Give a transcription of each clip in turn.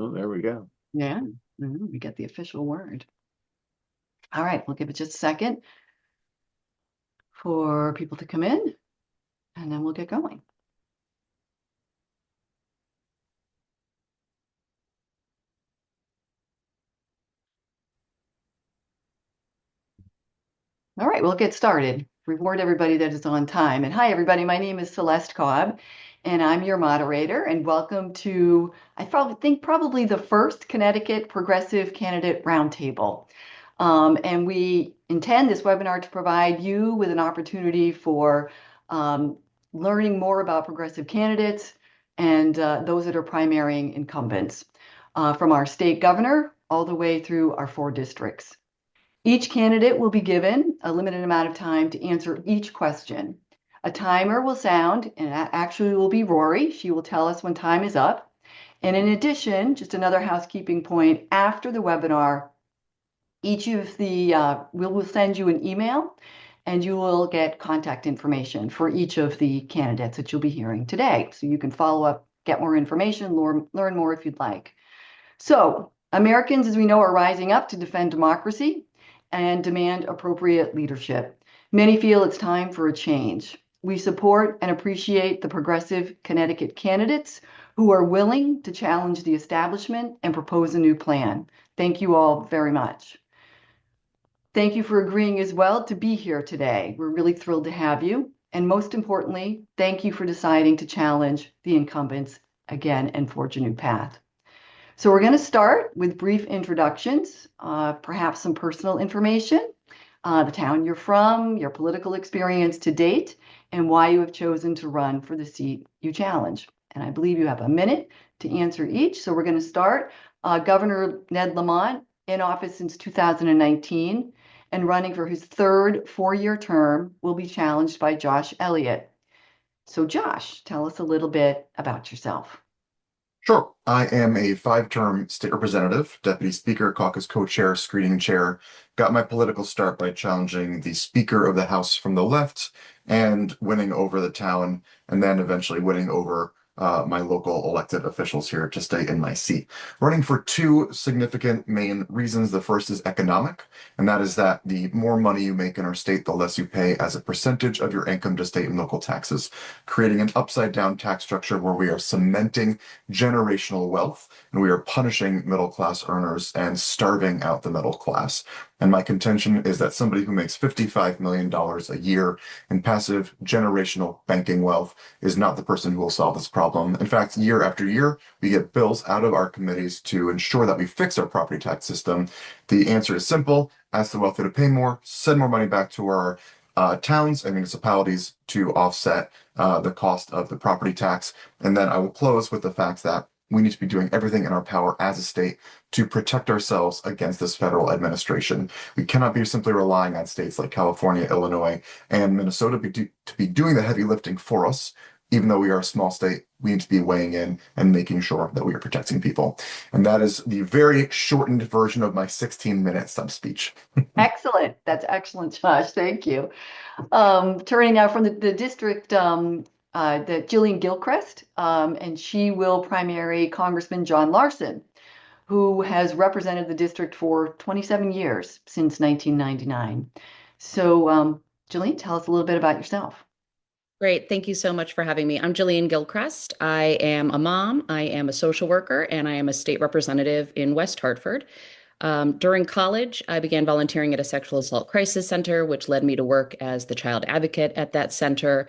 Oh, there we go. Yeah, we get the official word. All right, we'll give it just a second for people to come in, and then we'll get going. All right, we'll get started. Reward everybody that is on time. And hi, everybody. My name is Celeste Cobb, and I'm your moderator. And welcome to, I probably the first Connecticut Progressive Candidate Roundtable. And we intend this webinar to provide you with an opportunity for learning more about progressive candidates and those that are primarying incumbents from our state governor all the way through our 4 districts. Each candidate will be given a limited amount of time to answer each question. A timer will sound, and that actually will be Rory. She will tell us when time is up. And in addition, just another housekeeping point, after the webinar, each of the, we will send you an email and you will get contact information for each of the candidates that you'll be hearing today. So you can follow up, get more information, learn more if you'd like. So Americans, as we know, are rising up to defend democracy and demand appropriate leadership. Many feel it's time for a change. We support and appreciate the progressive Connecticut candidates who are willing to challenge the establishment and propose a new plan. Thank you all very much. Thank you for agreeing as well to be here today. We're really thrilled to have you. And most importantly, thank you for deciding to challenge the incumbents again and forge a new path. So we're going to start with brief introductions, perhaps some personal information, the town you're from, your political experience to date, and why you have chosen to run for the seat you challenge. And I believe you have a minute to answer each. So we're going to start. Governor Ned Lamont, in office since 2019 and running for his 3rd 4-year term, will be challenged by Josh Elliott. So Josh, tell us a little bit about yourself. Sure. I am a 5-term state representative, deputy speaker, caucus co-chair, screening chair. Got my political start by challenging the Speaker of the House from the left and winning over the town, and then eventually winning over my local elected officials here to stay in my seat. Running for 2 significant main reasons. The first is economic, and that is that the more money you make in our state, the less you pay as a percentage of your income to state and local taxes, creating an upside down tax structure where we are cementing generational wealth and we are punishing middle class earners and starving out the middle class. And my contention is that somebody who makes $55 million a year in passive generational banking wealth is not the person who will solve this problem. In fact, year after year, we get bills out of our committees to ensure that we fix our property tax system. The answer is simple: ask the wealthy to pay more, send more money back to our towns and municipalities to offset the cost of the property tax. And then I will close with the fact that we need to be doing everything in our power as a state to protect ourselves against this federal administration. We cannot be simply relying on states like California, Illinois, and Minnesota to be doing the heavy lifting for us. Even though we are a small state, we need to be weighing in and making sure that we are protecting people. And that is the very shortened version of my 16-minute stump speech. Excellent. That's excellent, Josh. Thank you. Turning now from the district, the Jillian Gilchrest, and she will primary Congressman John Larson, who has represented the district for 27 years since 1999. So, Jillian, tell us a little bit about yourself. Great. Thank you so much for having me. I'm Jillian Gilchrest. I am a mom, I am a social worker, and I am a state representative in West Hartford. During college, I began volunteering at a sexual assault crisis center, which led me to work as the child advocate at that center.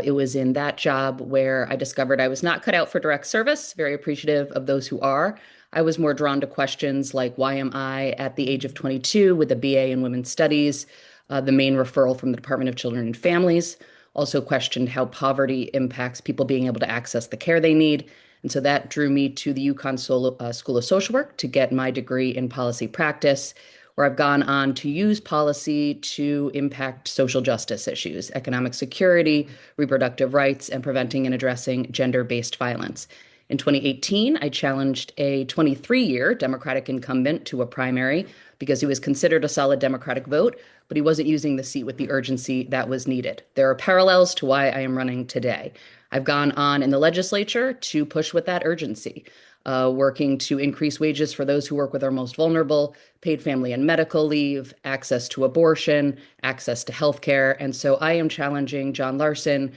It was in that job where I discovered I was not cut out for direct service, very appreciative of those who are. I was more drawn to questions like, why am I at the age of 22 with a BA in Women's Studies, the main referral from the Department of Children and Families? Also questioned how poverty impacts people being able to access the care they need. And so that drew me to the UConn School of Social Work to get my degree in policy practice, where I've gone on to use policy to impact social justice issues, economic security, reproductive rights, and preventing and addressing gender-based violence. In 2018, I challenged a 23-year Democratic incumbent to a primary because he was considered a solid Democratic vote, but he wasn't using the seat with the urgency that was needed. There are parallels to why I am running today. I've gone on in the legislature to push with that urgency, working to increase wages for those who work with our most vulnerable, paid family and medical leave, access to abortion, access to health care. And so I am challenging John Larson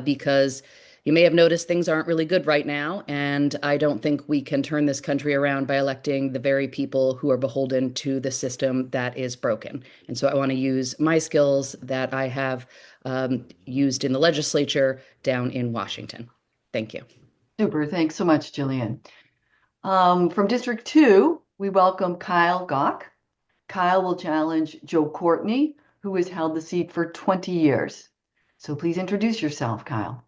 because you may have noticed things aren't really good right now, and I don't think we can turn this country around by electing the very people who are beholden to the system that is broken. And so I want to use my skills that I have used in the legislature down in Washington. Thank you. Super. Thanks so much, Jillian. From District 2, we welcome Kyle Gauck. Kyle will challenge Joe Courtney, who has held the seat for 20 years. So please introduce yourself, Kyle.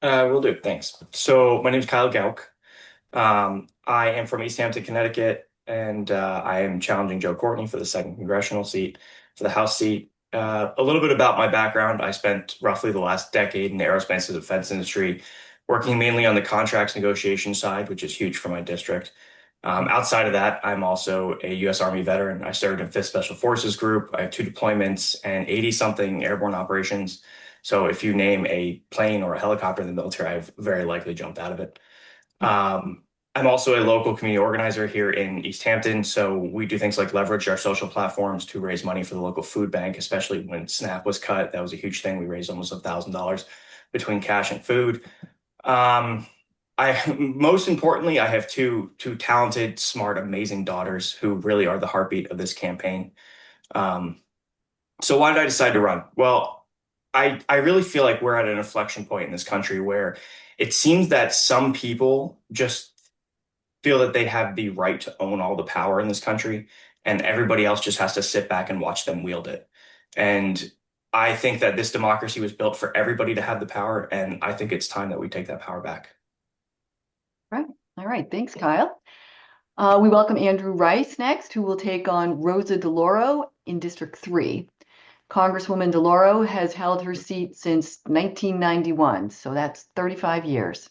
Will do. Thanks. So my name is Kyle Gauck. I am from East Hampton, Connecticut, and I am challenging Joe Courtney for the second congressional seat, for the House seat. A little bit about my background. I spent roughly the last decade in the aerospace and defense industry, working mainly on the contracts negotiation side, which is huge for my district. Outside of that, I'm also a U.S. Army veteran. I served in 5th Special Forces Group. I have 2 deployments and 80-something airborne operations. So if you name a plane or a helicopter in the military, I've very likely jumped out of it. I'm also a local community organizer here in East Hampton. So we do things like leverage our social platforms to raise money for the local food bank, especially when SNAP was cut. That was a huge thing. We raised almost $1,000 between cash and food. Most importantly, I have two talented, smart, amazing daughters who really are the heartbeat of this campaign. So why did I decide to run? Well, I really feel like we're at an inflection point in this country where it seems that some people just feel that they have the right to own all the power in this country, and everybody else just has to sit back and watch them wield it. And I think that this democracy was built for everybody to have the power, and I think it's time that we take that power back. Right. All right. Thanks, Kyle. We welcome Andrew Rice next, who will take on Rosa DeLauro in District 3. Congresswoman DeLauro has held her seat since 1991, so that's 35 years.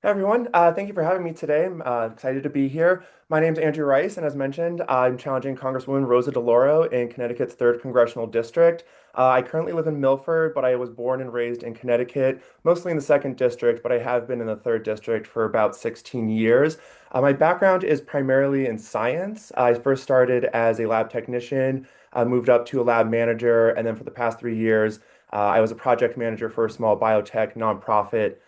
Hey everyone, thank you for having me today. I'm excited to be here. My name is Andrew Rice, and as mentioned, I'm challenging Congresswoman Rosa DeLauro in Connecticut's 3rd Congressional District. I currently live in Milford, but I was born and raised in Connecticut, mostly in the 2nd District, but I have been in the 3rd District for about 16 years. My background is primarily in science. I first started as a lab technician, moved up to a lab manager, and then for the past 3 years, I was a project manager for a small biotech nonprofit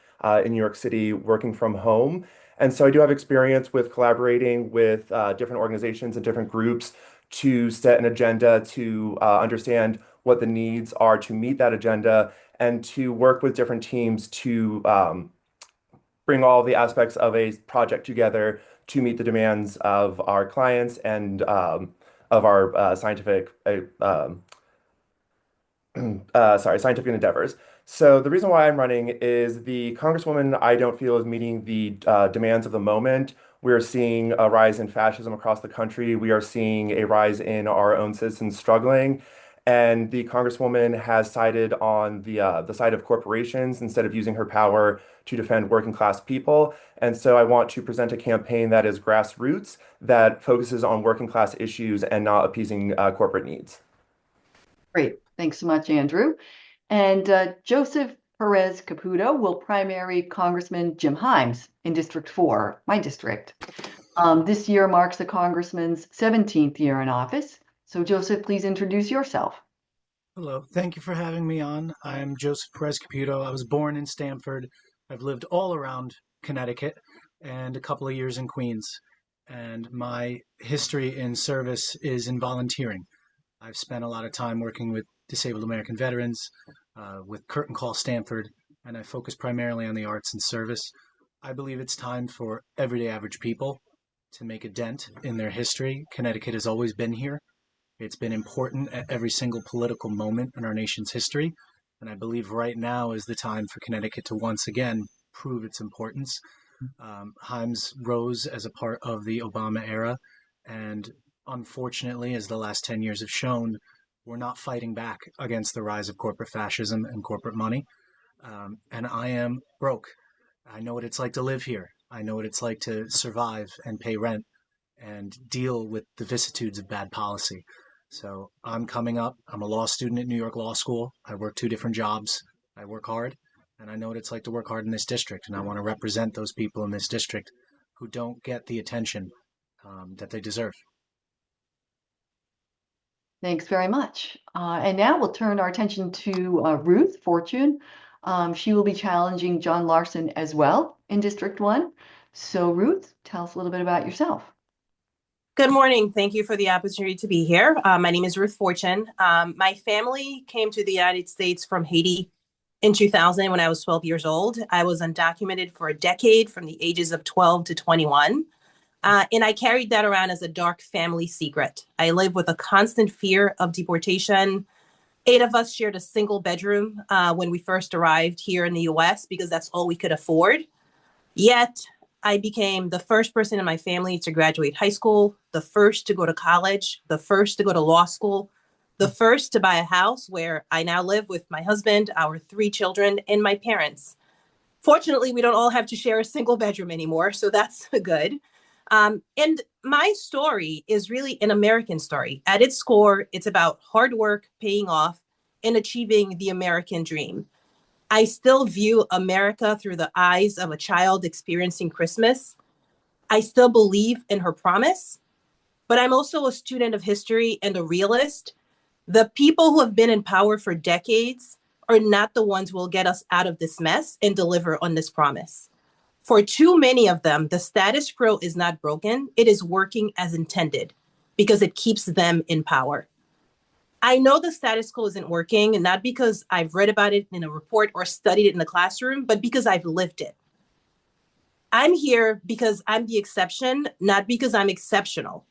in New York City, working from home. And so I do have experience with collaborating with different organizations and different groups to set an agenda, to understand what the needs are to meet that agenda, and to work with different teams to bring all the aspects of a project together to meet the demands of our clients and of our scientific scientific endeavors. So the reason why I'm running is the Congresswoman I don't feel is meeting the demands of the moment. We're seeing a rise in fascism across the country. We are seeing a rise in our own citizens struggling. And the Congresswoman has sided on the side of corporations instead of using her power to defend working class people. And so I want to present a campaign that is grassroots, that focuses on working class issues and not appeasing corporate needs. Great. Thanks so much, Andrew. And Joseph Perez-Caputo will primary Congressman Jim Himes in District 4, my district. This year marks the congressman's 17th year in office. So Joseph, please introduce yourself. Hello, thank you for having me on. I'm Joseph Perez-Caputo. I was born in Stamford. I've lived all around Connecticut and a couple of years in Queens. And my history in service is in volunteering. I've spent a lot of time working with disabled American veterans, with Curtain Call Stamford, and I focus primarily on the arts and service. I believe it's time for everyday average people to make a dent in their history. Connecticut has always been here. It's been important at every single political moment in our nation's history, and I believe right now is the time for Connecticut to once again prove its importance. Himes rose as a part of the Obama era, and unfortunately, as the last 10 years have shown, we're not fighting back against the rise of corporate fascism and corporate money. And I am broke. I know what it's like to live here. I know what it's like to survive and pay rent and deal with the vicissitudes of bad policy. So I'm coming up. I'm a law student at New York Law School. I work 2 different jobs. I work hard, and I know what it's like to work hard in this district, and I want to represent those people in this district who don't get the attention that they deserve. Thanks very much. And now we'll turn our attention to Ruth Fortune. She will be challenging John Larson as well in District 1. So Ruth, tell us a little bit about yourself. Good morning. Thank you for the opportunity to be here. My name is Ruth Fortune. My family came to the United States from Haiti in 2000 when I was 12 years old. I was undocumented for a decade from the ages of 12 to 21. And I carried that around as a dark family secret. I lived with a constant fear of deportation. 8 of us shared a single bedroom when we first arrived here in the US because that's all we could afford. Yet I became the first person in my family to graduate high school, the first to go to college, the first to go to law school, the first to buy a house where I now live with my husband, our 3 children, and my parents. Fortunately, we don't all have to share a single bedroom anymore, so that's good. And my story is really an American story. At its core, it's about hard work paying off and achieving the American dream. I still view America through the eyes of a child experiencing Christmas. I still believe in her promise, but I'm also a student of history and a realist. The people who have been in power for decades are not the ones who will get us out of this mess and deliver on this promise. For too many of them, the status quo is not broken. It is working as intended because it keeps them in power. I know the status quo isn't working, and not because I've read about it in a report or studied it in the classroom, but because I've lived it. I'm here because I'm the exception, not because I'm exceptional.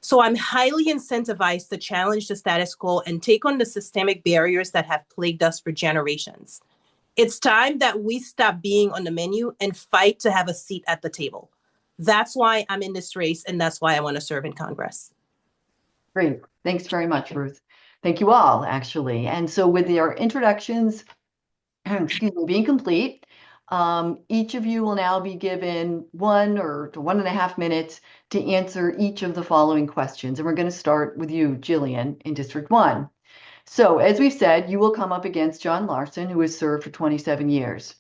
So I'm highly incentivized to challenge the status quo and take on the systemic barriers that have plagued us for generations. It's time that we stop being on the menu and fight to have a seat at the table. That's why I'm in this race, and that's why I want to serve in Congress. Great. Thanks very much, Ruth. Thank you all, actually. And so with your introductions, excuse me, being complete, each of you will now be given 1 or 1.5 minutes to answer each of the following questions. And we're going to start with you, Jillian, in District 1. So as we've said, you will come up against John Larson, who has served for 27 years.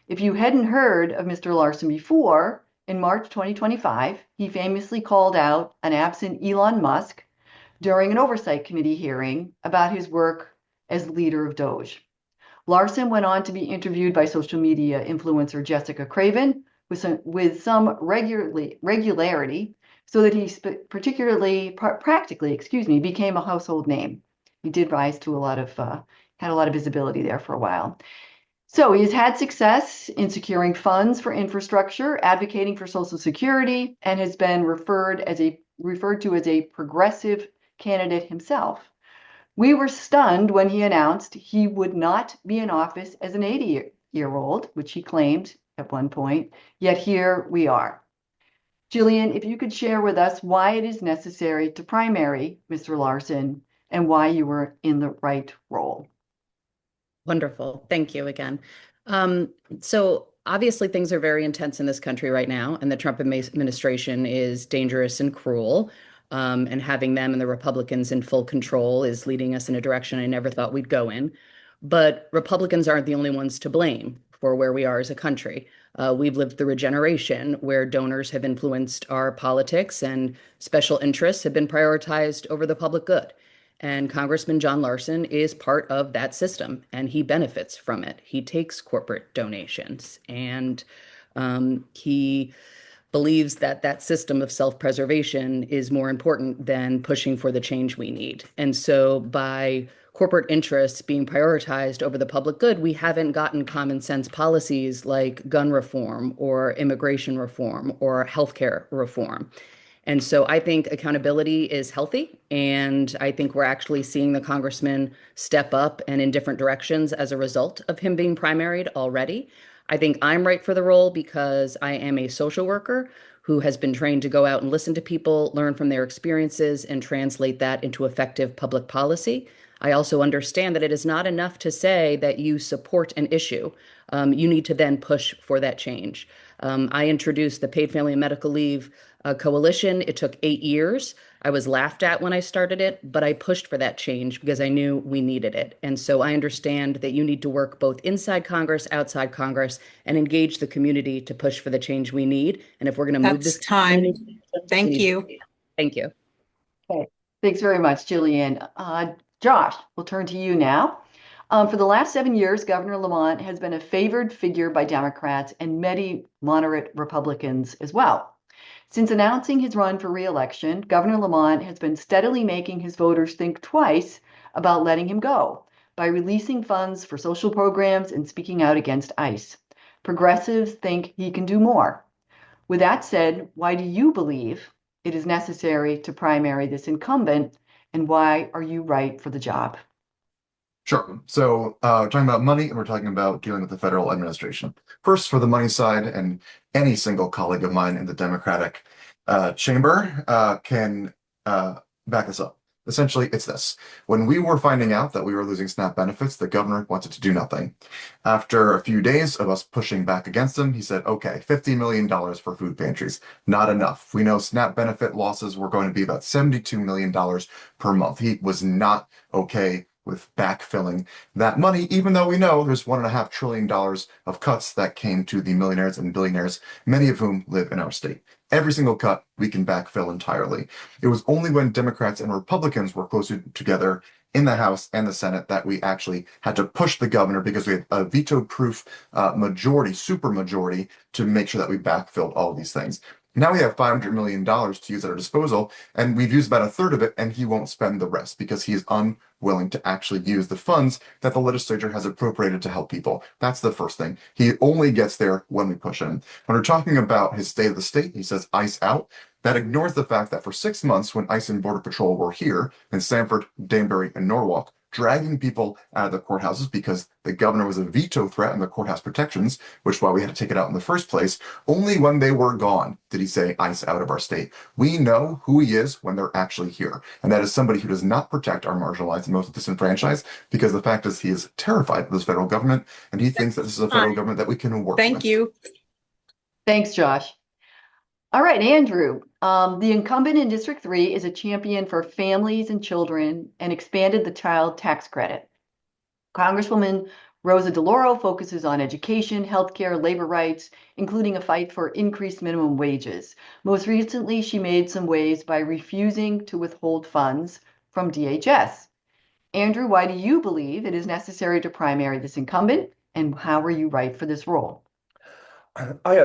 If you hadn't heard of Mr. Larson before, in March 2025, he famously called out an absent Elon Musk during an oversight committee hearing about his work as leader of Doge. Larson went on to be interviewed by social media influencer Jessica Craven with some regularity, so that he practically became a household name. He did rise to had a lot of visibility there for a while. So he has had success in securing funds for infrastructure, advocating for Social Security, and has been referred to as a progressive candidate himself. We were stunned when he announced he would not be in office as an 80-year-old, which he claimed at one point, yet here we are. Jillian, if you could share with us why it is necessary to primary Mr. Larson and why you were in the right role. Wonderful. Thank you again. So obviously things are very intense in this country right now, and the Trump administration is dangerous and cruel. And having them and the Republicans in full control is leading us in a direction I never thought we'd go in. But Republicans aren't the only ones to blame for where we are as a country. We've lived through a generation where donors have influenced our politics and special interests have been prioritized over the public good. And Congressman John Larson is part of that system, and he benefits from it. He takes corporate donations, and he believes that that system of self-preservation is more important than pushing for the change we need. And so by corporate interests being prioritized over the public good, we haven't gotten common sense policies like gun reform or immigration reform or healthcare reform. And so I think accountability is healthy, and I think we're actually seeing the congressman step up and in different directions as a result of him being primaried already. I think I'm right for the role because I am a social worker who has been trained to go out and listen to people, learn from their experiences, and translate that into effective public policy. I also understand that it is not enough to say that you support an issue. You need to then push for that change. I introduced the paid family and medical leave coalition. It took 8 years. I was laughed at when I started it, but I pushed for that change because I knew we needed it. And so I understand that you need to work both inside Congress, outside Congress, and engage the community to push for the change we need. And if we're going to move That's this, time. Thank you. Thank you. Okay, thanks very much, Jillian. Josh, we'll turn to you now. For the last 7 years, Governor Lamont has been a favored figure by Democrats and many moderate Republicans as well. Since announcing his run for re-election, Governor Lamont has been steadily making his voters think twice about letting him go by releasing funds for social programs and speaking out against ICE. Progressives think he can do more. With that said, why do you believe it is necessary to primary this incumbent, and why are you right for the job? Sure. So we're talking about money and we're talking about dealing with the federal administration. First, for the money side, and any single colleague of mine in the Democratic chamber can back this up. Essentially, it's this. When we were finding out that we were losing SNAP benefits, the governor wanted to do nothing. After a few days of us pushing back against him, he said, okay, $50 million for food pantries. Not enough. We know SNAP benefit losses were going to be about $72 million per month. He was not okay with backfilling that money, even though we know there's $1.5 trillion of cuts that came to the millionaires and billionaires, many of whom live in our state. Every single cut we can backfill entirely. It was only when Democrats and Republicans were closer together in the House and the Senate that we actually had to push the governor, because we had a veto-proof majority, supermajority, to make sure that we backfilled all of these things. Now we have $500 million to use at our disposal, and we've used about a third of it, and he won't spend the rest because he is unwilling to actually use the funds that the legislature has appropriated to help people. That's the first thing. He only gets there when we push him. When we're talking about his state of the state, he says ICE out. That ignores the fact that for 6 months, when ICE and Border Patrol were here in Sanford, Danbury, and Norwalk, dragging people out of the courthouses because the governor was a veto threat on the courthouse protections, which is why we had to take it out in the first place. Only when they were gone did he say ICE out of our state. We know who he is when they're actually here. And that is somebody who does not protect our marginalized and most disenfranchised, because the fact is he is terrified of this federal government, and he thinks that this is a federal government that we can work with. Thank you. Thanks, Josh. All right, Andrew. The incumbent in District 3 is a champion for families and children and expanded the child tax credit. Congresswoman Rosa DeLauro focuses on education, healthcare, labor rights, including a fight for increased minimum wages. Most recently, she made some waves by refusing to withhold funds from DHS. Andrew, why do you believe it is necessary to primary this incumbent, and how are you right for this role? Oh yeah,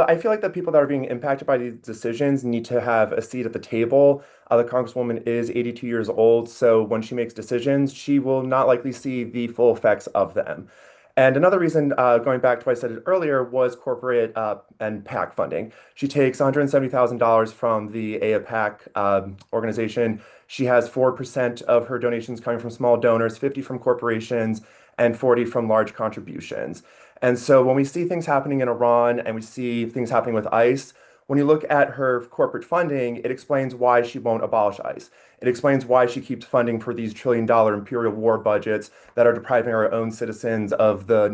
I feel like the people that are being impacted by these decisions need to have a seat at the table. The Congresswoman is 82 years old, so when she makes decisions, she will not likely see the full effects of them. And another reason, going back to what I said earlier, was corporate and PAC funding. She takes $170,000 from the AAPAC organization. She has 4% of her donations coming from small donors, 50 from corporations, and 40 from large contributions. And so when we see things happening in Iran and we see things happening with ICE, when you look at her corporate funding, it explains why she won't abolish ICE. It explains why she keeps funding for these trillion-dollar imperial war budgets that are depriving our own citizens of the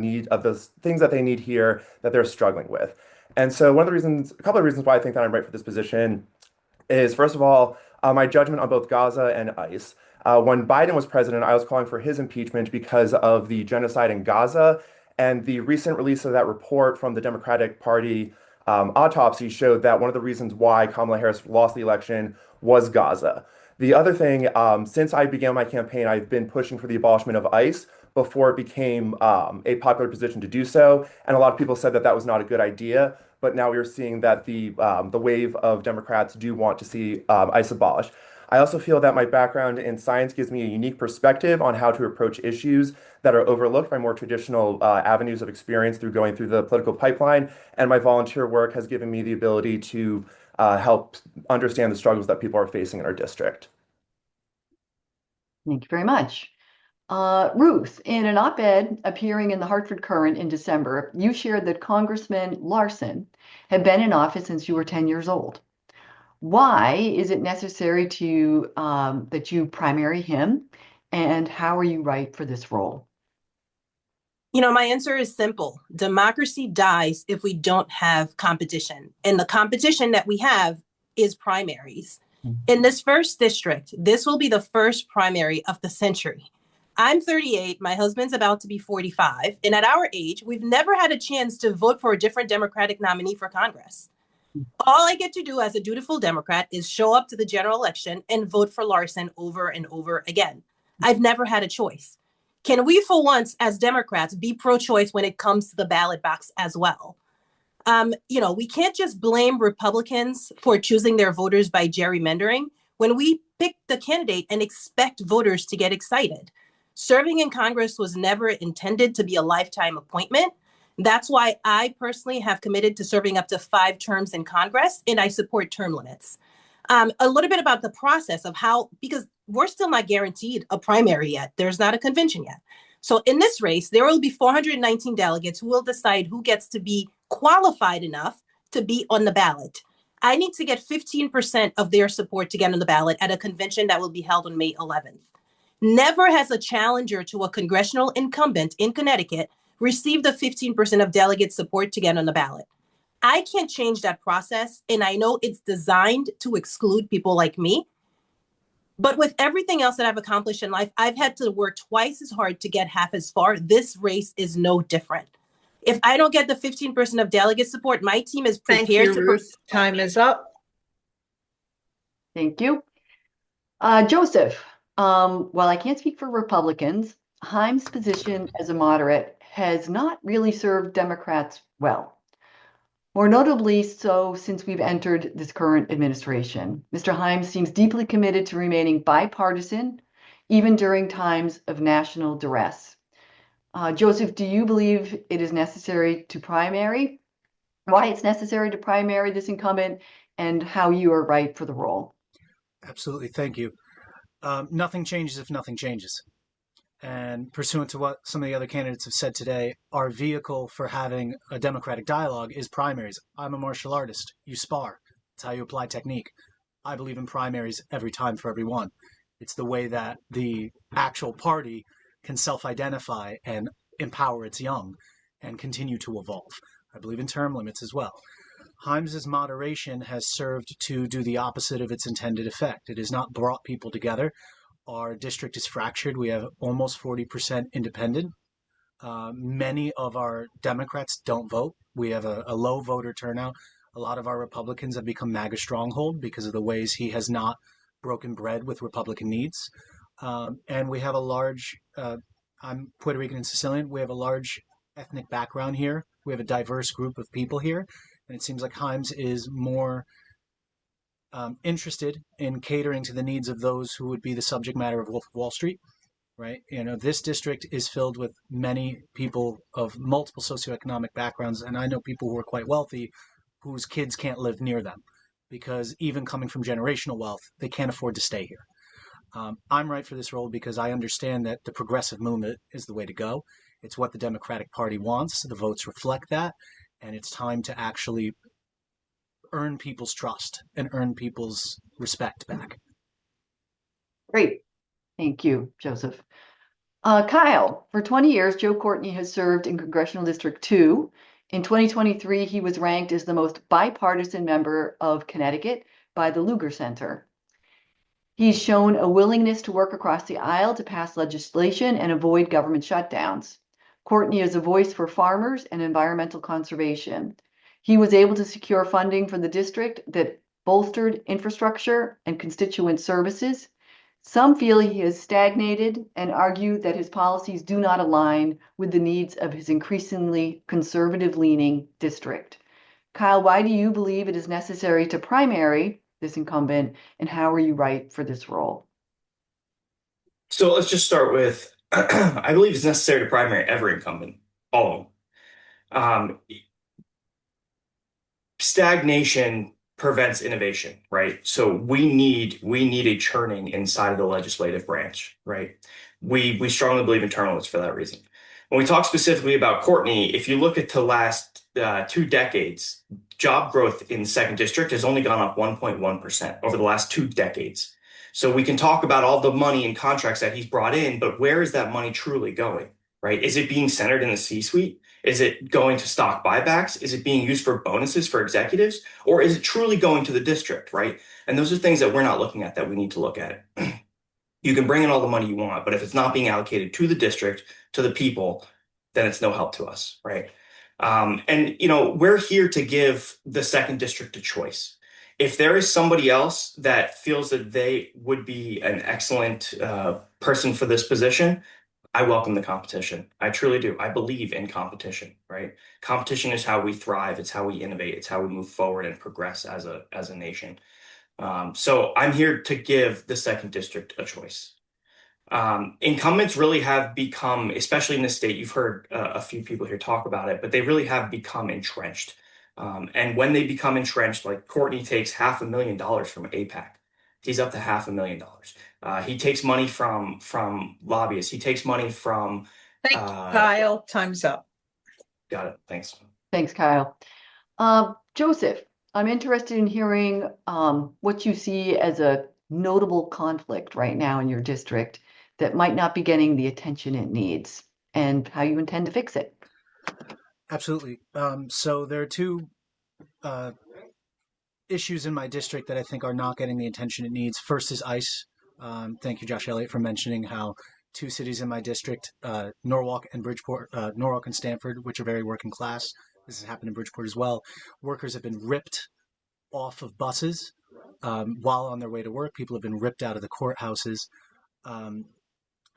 things that they need here that they're struggling with. And so a couple of reasons why I think that I'm right for this position is, first of all, my judgment on both Gaza and ICE. When Biden was president, I was calling for his impeachment because of the genocide in Gaza. And the recent release of that report from the Democratic Party autopsy showed that one of the reasons why Kamala Harris lost the election was Gaza. The other thing, since I began my campaign, I've been pushing for the abolishment of ICE before it became a popular position to do so. And a lot of people said that that was not a good idea. But now we are seeing that the wave of Democrats do want to see ICE abolished. I also feel that my background in science gives me a unique perspective on how to approach issues that are overlooked by more traditional avenues of experience through going through the political pipeline. And my volunteer work has given me the ability to help understand the struggles that people are facing in our district. Thank you very much. Ruth, in an op-ed appearing in the Hartford Courant in December, you shared that Congressman Larson had been in office since you were 10 years old. Why is it necessary to that you primary him, and how are you right for this role? You know, my answer is simple. Democracy dies if we don't have competition. And the competition that we have is primaries. In this first district, this will be the first primary of the century. I'm 38, my husband's about to be 45, and at our age, we've never had a chance to vote for a different Democratic nominee for Congress. All I get to do as a dutiful Democrat is show up to the general election and vote for Larson over and over again. I've never had a choice. Can we, for once, as Democrats, be pro-choice when it comes to the ballot box as well? We can't just blame Republicans for choosing their voters by gerrymandering when we pick the candidate and expect voters to get excited. Serving in Congress was never intended to be a lifetime appointment. That's why I personally have committed to serving up to 5 terms in Congress, and I support term limits. A little bit about the process of how, because we're still not guaranteed a primary yet. There's not a convention yet. So in this race, there will be 419 delegates who will decide who gets to be qualified enough to be on the ballot. I need to get 15% of their support to get on the ballot at a convention that will be held on May 11th. Never has a challenger to a congressional incumbent in Connecticut received the 15% of delegate support to get on the ballot. I can't change that process, and I know it's designed to exclude people like me. But with everything else that I've accomplished in life, I've had to work twice as hard to get half as far. This race is no different. If I don't get the 15% of delegate support, my team is prepared Thank you, to. Ruth. Time is up. Thank you. Joseph, while I can't speak for Republicans, Heim's position as a moderate has not really served Democrats well. More notably so since we've entered this current administration. Mr. Heim seems deeply committed to remaining bipartisan, even during times of national duress. Joseph, do you believe it is necessary to primary? Why it's necessary to primary this incumbent, and how you are right for the role? Absolutely. Thank you. Nothing changes if nothing changes. And pursuant to what some of the other candidates have said today, our vehicle for having a democratic dialogue is primaries. I'm a martial artist. You spar. It's how you apply technique. I believe in primaries every time for everyone. It's the way that the actual party can self-identify and empower its young and continue to evolve. I believe in term limits as well. Heim's moderation has served to do the opposite of its intended effect. It has not brought people together. Our district is fractured. We have almost 40% independent. Many of our Democrats don't vote. We have a low voter turnout. A lot of our Republicans have become MAGA stronghold because of the ways he has not broken bread with Republican needs. And we have a large, I'm Puerto Rican and Sicilian, we have a large ethnic background here. We have a diverse group of people here. And it seems like Heim's is more interested in catering to the needs of those who would be the subject matter of Wolf of Wall Street, right? This district is filled with many people of multiple socioeconomic backgrounds, and I know people who are quite wealthy whose kids can't live near them because even coming from generational wealth, they can't afford to stay here. I'm right for this role because I understand that the progressive movement is the way to go. It's what the Democratic Party wants. The votes reflect that, and it's time to actually earn people's trust and earn people's respect back. Great. Thank you, Joseph. Kyle, for 20 years, Joe Courtney has served in Congressional District 2. In 2023, he was ranked as the most bipartisan member of Connecticut by the Lugar Center. He's shown a willingness to work across the aisle to pass legislation and avoid government shutdowns. Courtney is a voice for farmers and environmental conservation. He was able to secure funding for the district that bolstered infrastructure and constituent services. Some feel he has stagnated and argue that his policies do not align with the needs of his increasingly conservative-leaning district. Kyle, why do you believe it is necessary to primary this incumbent, and how are you right for this role? So let's just start with, I believe it's necessary to primary every incumbent, all of them. Stagnation prevents innovation, right? So we need a churning inside of the legislative branch, right? We strongly believe in term limits for that reason. When we talk specifically about Courtney, if you look at the last 2 decades, job growth in the second district has only gone up 1.1% over the last 2 decades. So we can talk about all the money and contracts that he's brought in, but where is that money truly going, right? Is it being centered in the C-suite? Is it going to stock buybacks? Is it being used for bonuses for executives? Or is it truly going to the district, right? And those are things that we're not looking at that we need to look at. You can bring in all the money you want, but if it's not being allocated to the district, to the people, then it's no help to us, right? And we're here to give the second district a choice. If there is somebody else that feels that they would be an excellent person for this position, I welcome the competition. I truly do. I believe in competition, right? Competition is how we thrive. It's how we innovate. It's how we move forward and progress as a nation. So I'm here to give the second district a choice. Incumbents really have become, especially in this state, you've heard a few people here talk about it, but they really have become entrenched. And when they become entrenched, like Courtney takes $500,000 from APAC. He's up to $500,000. He takes money from lobbyists. He takes money from. Thank you, Kyle. Time's up. Got it. Thanks. Thanks, Kyle. Joseph, I'm interested in hearing what you see as a notable conflict right now in your district that might not be getting the attention it needs, and how you intend to fix it. Absolutely. So there are two issues in my district that I think are not getting the attention it needs. First is ICE. Thank you, Josh Elliott, for mentioning how two cities in my district, Norwalk and Bridgeport, Norwalk and Stamford, which are very working class. This has happened in Bridgeport as well. Workers have been ripped off of buses while on their way to work. People have been ripped out of the courthouses.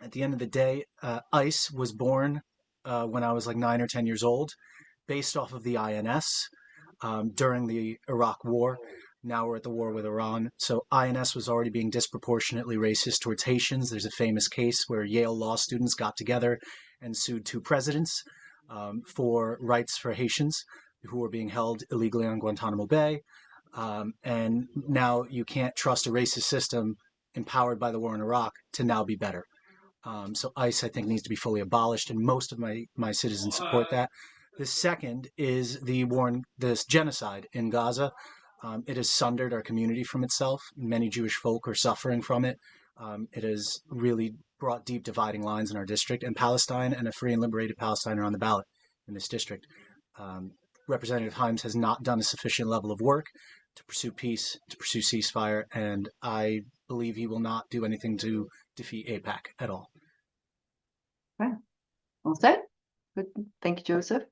At the end of the day, ICE was born when I was like 9 or 10 years old, based off of the INS during the Iraq War. Now we're at the war with Iran. So INS was already being disproportionately racist towards Haitians. There's a famous case where Yale law students got together and sued two presidents for rights for Haitians who were being held illegally on Guantanamo Bay. And now you can't trust a racist system empowered by the war in Iraq to now be better. So ICE, I think, needs to be fully abolished, and most of my citizens support that. The second is this genocide in Gaza. It has sundered our community from itself. Many Jewish folk are suffering from it. It has really brought deep dividing lines in our district, and Palestine and a free and liberated Palestine are on the ballot in this district. Representative Himes has not done a sufficient level of work to pursue peace, to pursue ceasefire, and I believe he will not do anything to defeat AIPAC at all. Okay. All set? Good. Thank you, Joseph.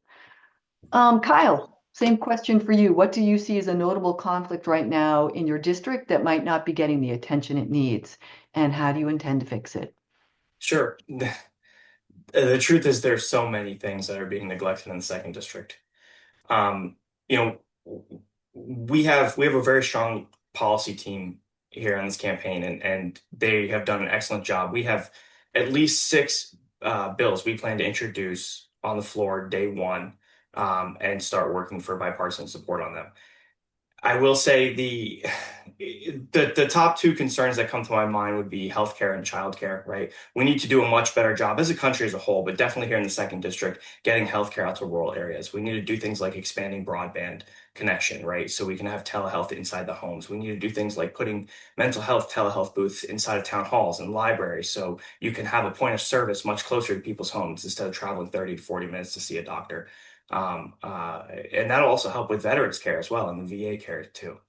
Kyle, same question for you. What do you see as a notable conflict right now in your district that might not be getting the attention it needs? And how do you intend to fix it? Sure. The truth is there's so many things that are being neglected in the second district. We have a very strong policy team here on this campaign, and they have done an excellent job. We have at least 6 bills we plan to introduce on the floor day one, and start working for bipartisan support on them. I will say the top 2 concerns that come to my mind would be healthcare and childcare, right? We need to do a much better job as a country as a whole, but definitely here in the second district, getting healthcare out to rural areas. We need to do things like expanding broadband connection, right? So we can have telehealth inside the homes. We need to do things like putting mental health telehealth booths inside of town halls and libraries, so you can have a point of service much closer to people's homes instead of traveling 30 to 40 minutes to see a doctor. And that'll also help with veterans care as well, and the VA care too.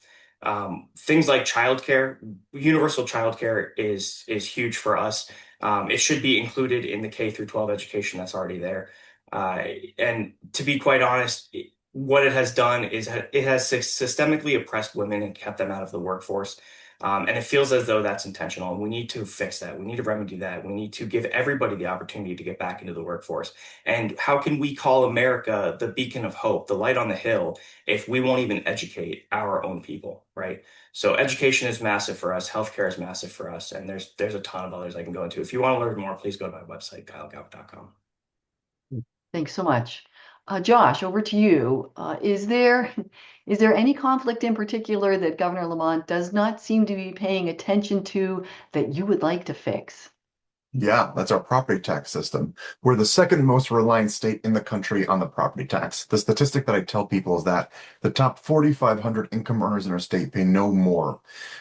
Things like childcare, universal childcare is huge for us. It should be included in the K through 12 education that's already there. And to be quite honest, what it has done is it has systemically oppressed women and kept them out of the workforce. And it feels as though that's intentional. And we need to fix that. We need to remedy that. We need to give everybody the opportunity to get back into the workforce. And how can we call America the beacon of hope, the light on the hill, if we won't even educate our own people, right? So education is massive for us. Healthcare is massive for us. And there's a ton of others I can go into. If you want to learn more, please go to my website, kylegauck.com. Thanks so much. Josh, over to you. Is there any conflict in particular that Governor Lamont does not seem to be paying attention to that you would like to fix? Yeah, that's our property tax system. We're the second most reliant state in the country on the property tax. The statistic that I tell people is that the top 4,500 income earners in our state pay no more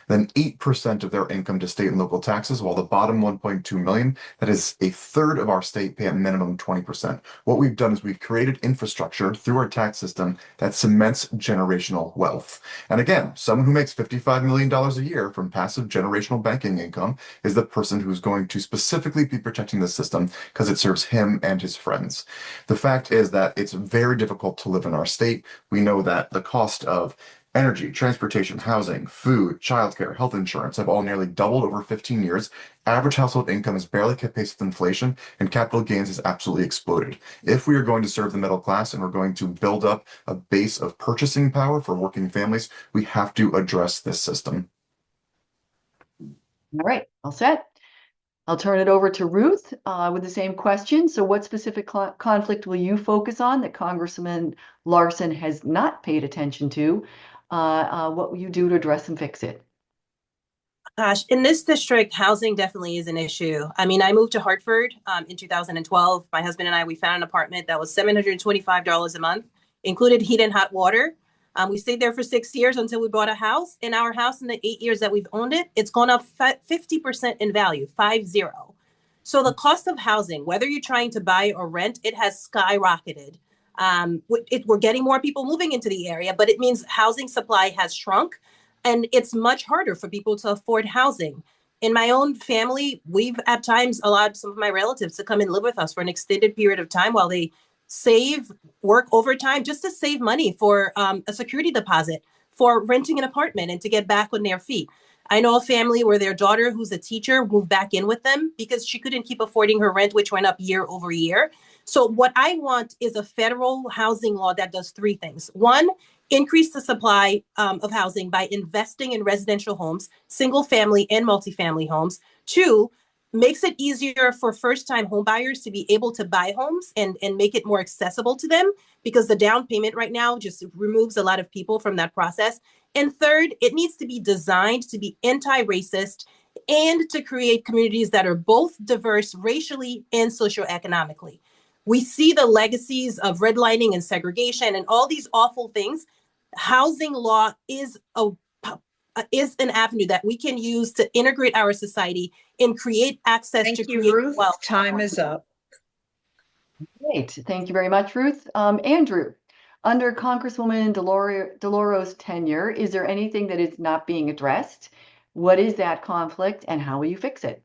than 8% of their income to state and local taxes, while the bottom 1.2 million, that is a third of our state, pay a minimum 20%. What we've done is we've created infrastructure through our tax system that cements generational wealth. And again, someone who makes $55 million a year from passive generational banking income is the person who's going to specifically be protecting the system because it serves him and his friends. The fact is that it's very difficult to live in our state. We know that the cost of energy, transportation, housing, food, childcare, health insurance have all nearly doubled over 15 years. Average household income has barely kept pace with inflation, and capital gains has absolutely exploded. If we are going to serve the middle class and we're going to build up a base of purchasing power for working families, we have to address this system. All right, all set. I'll turn it over to Ruth with the same question. So what specific conflict will you focus on that Congressman Larson has not paid attention to? What will you do to address and fix it? Gosh, in this district, housing definitely is an issue. I mean, I moved to Hartford in 2012. My husband and I, we found an apartment that was $725 a month, included heat and hot water. We stayed there for 6 years until we bought a house. In our house, in the 8 years that we've owned it, it's gone up 50% in value, 50. So the cost of housing, whether you're trying to buy or rent, it has skyrocketed. We're getting more people moving into the area, but it means housing supply has shrunk, and it's much harder for people to afford housing. In my own family, we've at times allowed some of my relatives to come and live with us for an extended period of time while they save, work overtime just to save money for a security deposit for renting an apartment and to get back on their feet. I know a family where their daughter, who's a teacher, moved back in with them because she couldn't keep affording her rent, which went up year over year. So what I want is a federal housing law that does three things. One, increase the supply of housing by investing in residential homes, single family and multifamily homes. Two, makes it easier for first-time homebuyers to be able to buy homes and make it more accessible to them, because the down payment right now just removes a lot of people from that process. And third, it needs to be designed to be anti-racist and to create communities that are both diverse racially and socioeconomically. We see the legacies of redlining and segregation and all these awful things. Housing law is an avenue that we can use to integrate our society and create access Thank to you, create Ruth. wealth. Time is up. Great. Thank you very much, Ruth. Andrew, under Congresswoman DeLauro's tenure, is there anything that is not being addressed? What is that conflict and how will you fix it?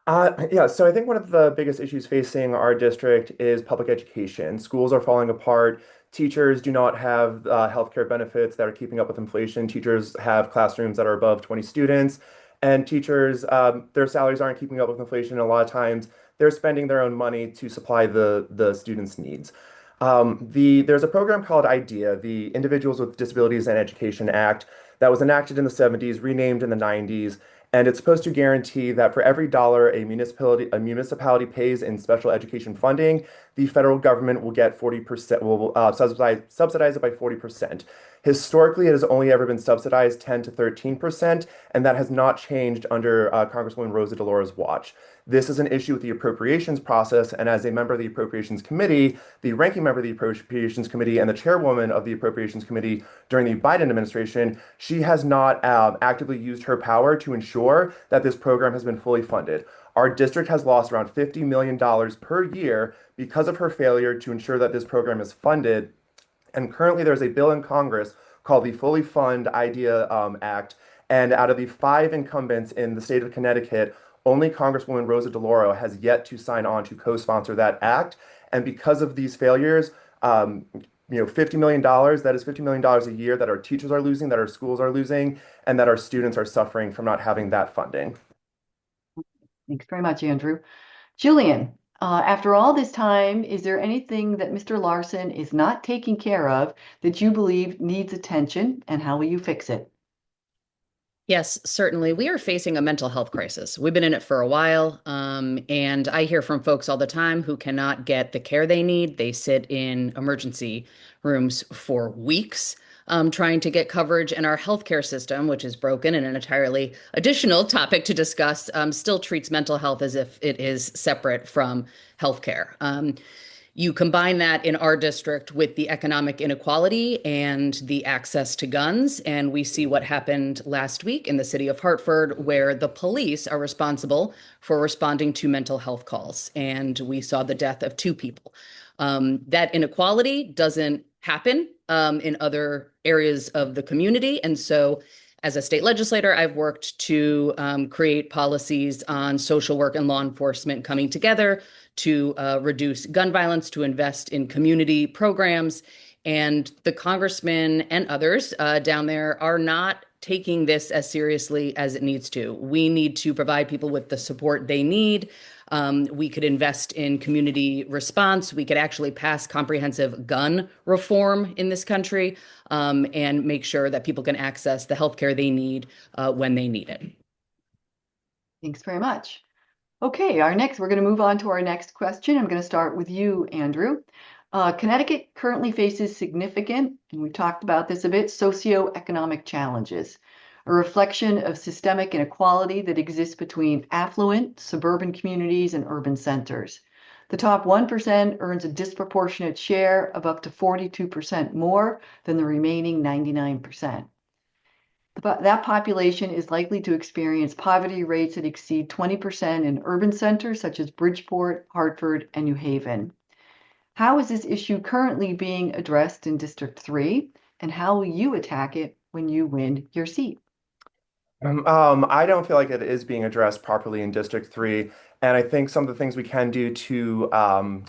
Yeah, so I think one of the biggest issues facing our district is public education. Schools are falling apart. Teachers do not have healthcare benefits that are keeping up with inflation. Teachers have classrooms that are above 20 students, and teachers, their salaries aren't keeping up with inflation. A lot of times, they're spending their own money to supply the students' needs. There's a program called IDEA, the Individuals with Disabilities and Education Act, that was enacted in the 70s, renamed in the 90s. And it's supposed to guarantee that for every dollar a municipality pays in special education funding, the federal government will get 40%, will subsidize it by 40%. Historically, it has only ever been subsidized 10 to 13%, and that has not changed under Congresswoman Rosa DeLauro's watch. This is an issue with the appropriations process, and as a member of the Appropriations Committee, the ranking member of the Appropriations Committee and the chairwoman of the Appropriations Committee during the Biden administration, she has not actively used her power to ensure that this program has been fully funded. Our district has lost around $50 million per year because of her failure to ensure that this program is funded. And currently there's a bill in Congress called the Fully Fund IDEA Act. And out of the 5 incumbents in the state of Connecticut, only Congresswoman Rosa DeLauro has yet to sign on to co-sponsor that act. And because of these failures, $50 million, that is $50 million a year that our teachers are losing, that our schools are losing, and that our students are suffering from not having that funding. Thanks very much, Andrew. Jillian, after all this time, is there anything that Mr. Larson is not taking care of that you believe needs attention, and how will you fix it? Yes, certainly. We are facing a mental health crisis. We've been in it for a while, and I hear from folks all the time who cannot get the care they need. They sit in emergency rooms for weeks. trying to get coverage in our healthcare system, which is broken and an entirely additional topic to discuss, still treats mental health as if it is separate from healthcare. You combine that in our district with the economic inequality and the access to guns, and we see what happened last week in the city of Hartford, where the police are responsible for responding to mental health calls, and we saw the death of 2 people. That inequality doesn't happen in other areas of the community, and so as a state legislator, I've worked to create policies on social work and law enforcement coming together to reduce gun violence, to invest in community programs. And the congressmen and others down there are not taking this as seriously as it needs to. We need to provide people with the support they need. We could invest in community response. We could actually pass comprehensive gun reform in this country and make sure that people can access the healthcare they need when they need it. Thanks very much. Okay, we're going to move on to our next question. I'm going to start with you, Andrew. Connecticut currently faces significant, and we've talked about this a bit, socioeconomic challenges, a reflection of systemic inequality that exists between affluent suburban communities and urban centers. The top 1% earns a disproportionate share of up to 42% more than the remaining 99%. That population is likely to experience poverty rates that exceed 20% in urban centers such as Bridgeport, Hartford, and New Haven. How is this issue currently being addressed in District 3, and how will you attack it when you win your seat? I don't feel like it is being addressed properly in District 3. And I think some of the things we can do to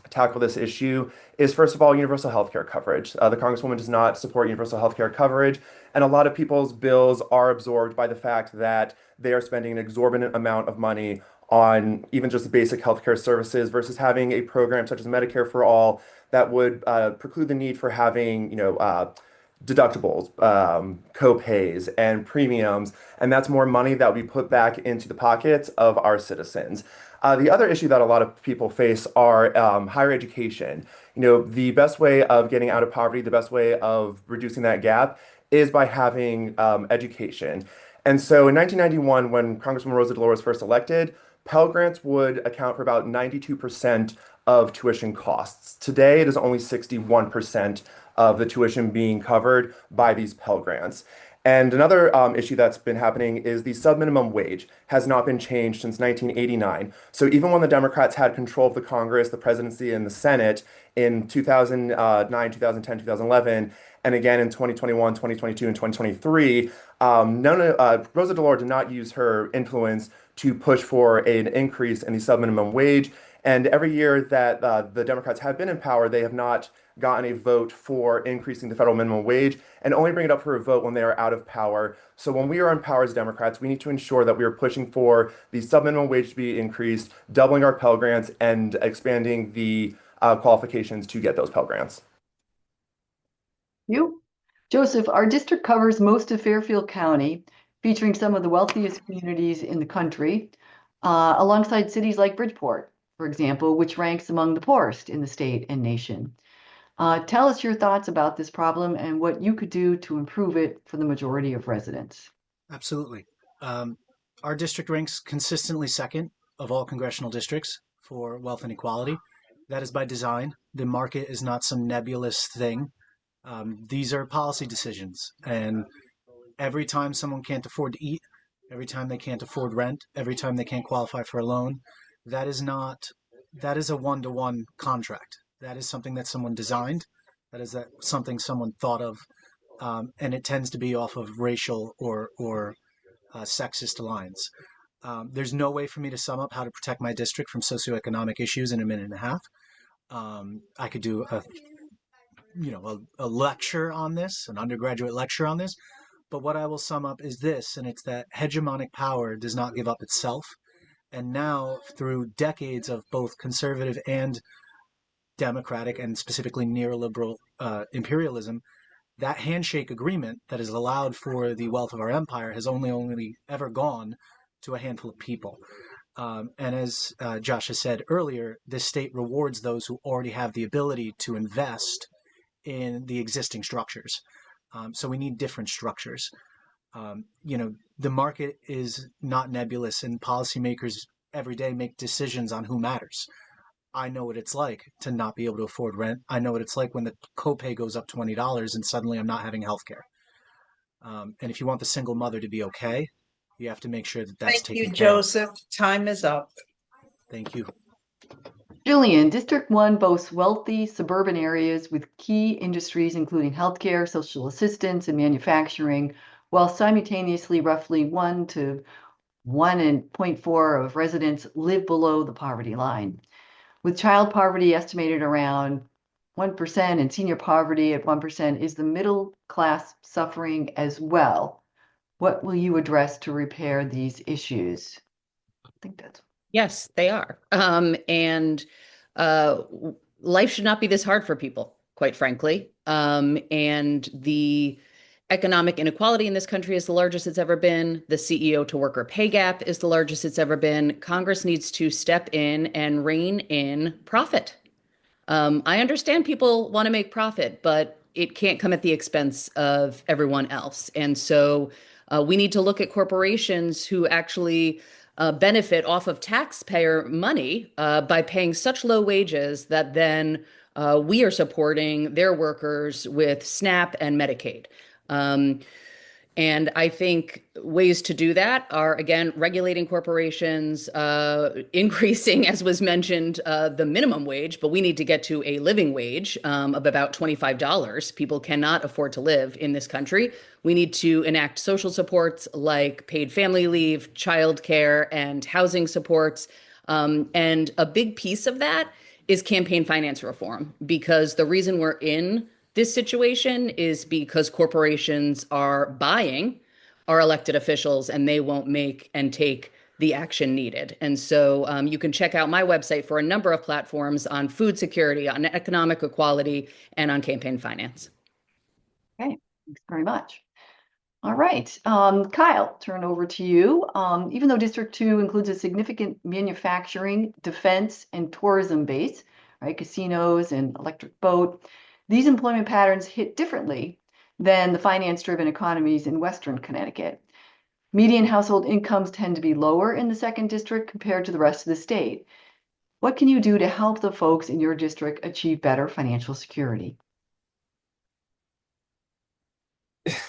tackle this issue is, first of all, universal healthcare coverage. The Congresswoman does not support universal healthcare coverage. And a lot of people's bills are absorbed by the fact that they are spending an exorbitant amount of money on even just basic healthcare services versus having a program such as Medicare for All that would preclude the need for having, deductibles, co-pays, and premiums, and that's more money that would be put back into the pockets of our citizens. The other issue that a lot of people face are higher education. The best way of getting out of poverty, the best way of reducing that gap is by having education. And so in 1991, when Congresswoman Rosa DeLauro was first elected, Pell Grants would account for about 92% of tuition costs. Today, it is only 61% of the tuition being covered by these Pell Grants. And another issue that's been happening is the subminimum wage has not been changed since 1989. So even when the Democrats had control of the Congress, the presidency, and the Senate in 2009, 2010, 2011, and again in 2021, 2022, and 2023, Rosa DeLauro did not use her influence to push for an increase in the subminimum wage. And every year that the Democrats have been in power, they have not gotten a vote for increasing the federal minimum wage and only bring it up for a vote when they are out of power. So when we are in power as Democrats, we need to ensure that we are pushing for the subminimum wage to be increased, doubling our Pell Grants, and expanding the qualifications to get those Pell Grants. You, Joseph, our district covers most of Fairfield County, featuring some of the wealthiest communities in the country, alongside cities like Bridgeport, for example, which ranks among the poorest in the state and nation. Tell us your thoughts about this problem and what you could do to improve it for the majority of residents. Absolutely. Our district ranks consistently second of all congressional districts for wealth inequality. That is by design. The market is not some nebulous thing. These are policy decisions. And every time someone can't afford to eat, every time they can't afford rent, every time they can't qualify for a loan, that is a one-to-one contract. That is something that someone designed. That is something someone thought of, and it tends to be off of racial or sexist lines. There's no way for me to sum up how to protect my district from socioeconomic issues in a minute and a half. I could do a lecture on this, an undergraduate lecture on this, but what I will sum up is this, and it's that hegemonic power does not give up itself. And now, through decades of both conservative and democratic and specifically neoliberal imperialism, that handshake agreement that has allowed for the wealth of our empire has only ever gone to a handful of people. And as Josh has said earlier, this state rewards those who already have the ability to invest in the existing structures. So we need different structures. The market is not nebulous, and policymakers every day make decisions on who matters. I know what it's like to not be able to afford rent. I know what it's like when the copay goes up $20 and suddenly I'm not having health care. And if you want the single mother to be okay, you have to make sure that that's Thank you, taken care of. Joseph. Time is up. Thank you. Jillian, District 1 boasts wealthy suburban areas with key industries including healthcare, social assistance, and manufacturing, while simultaneously roughly 1 to 1.4 of residents live below the poverty line. With child poverty estimated around 1% and senior poverty at 1%, is the middle class suffering as well? What will you address to repair these issues? I think that's. Yes, they are. And life should not be this hard for people, quite frankly. And the economic inequality in this country is the largest it's ever been. The CEO to worker pay gap is the largest it's ever been. Congress needs to step in and rein in profit. I understand people want to make profit, but it can't come at the expense of everyone else. And so we need to look at corporations who actually benefit off of taxpayer money by paying such low wages that then we are supporting their workers with SNAP and Medicaid. And I think ways to do that are, again, regulating corporations, increasing, as was mentioned, the minimum wage, but we need to get to a living wage of about $25. People cannot afford to live in this country. We need to enact social supports like paid family leave, childcare, and housing supports. And a big piece of that is campaign finance reform, because the reason we're in this situation is because corporations are buying our elected officials and they won't make and take the action needed. And so you can check out my website for a number of platforms on food security, on economic equality, and on campaign finance. Okay, thanks very much. All right, Kyle, turn over to you. Even though District 2 includes a significant manufacturing, defense, and tourism base, right, casinos and electric boat, these employment patterns hit differently than the finance-driven economies in Western Connecticut. Median household incomes tend to be lower in the second district compared to the rest of the state. What can you do to help the folks in your district achieve better financial security?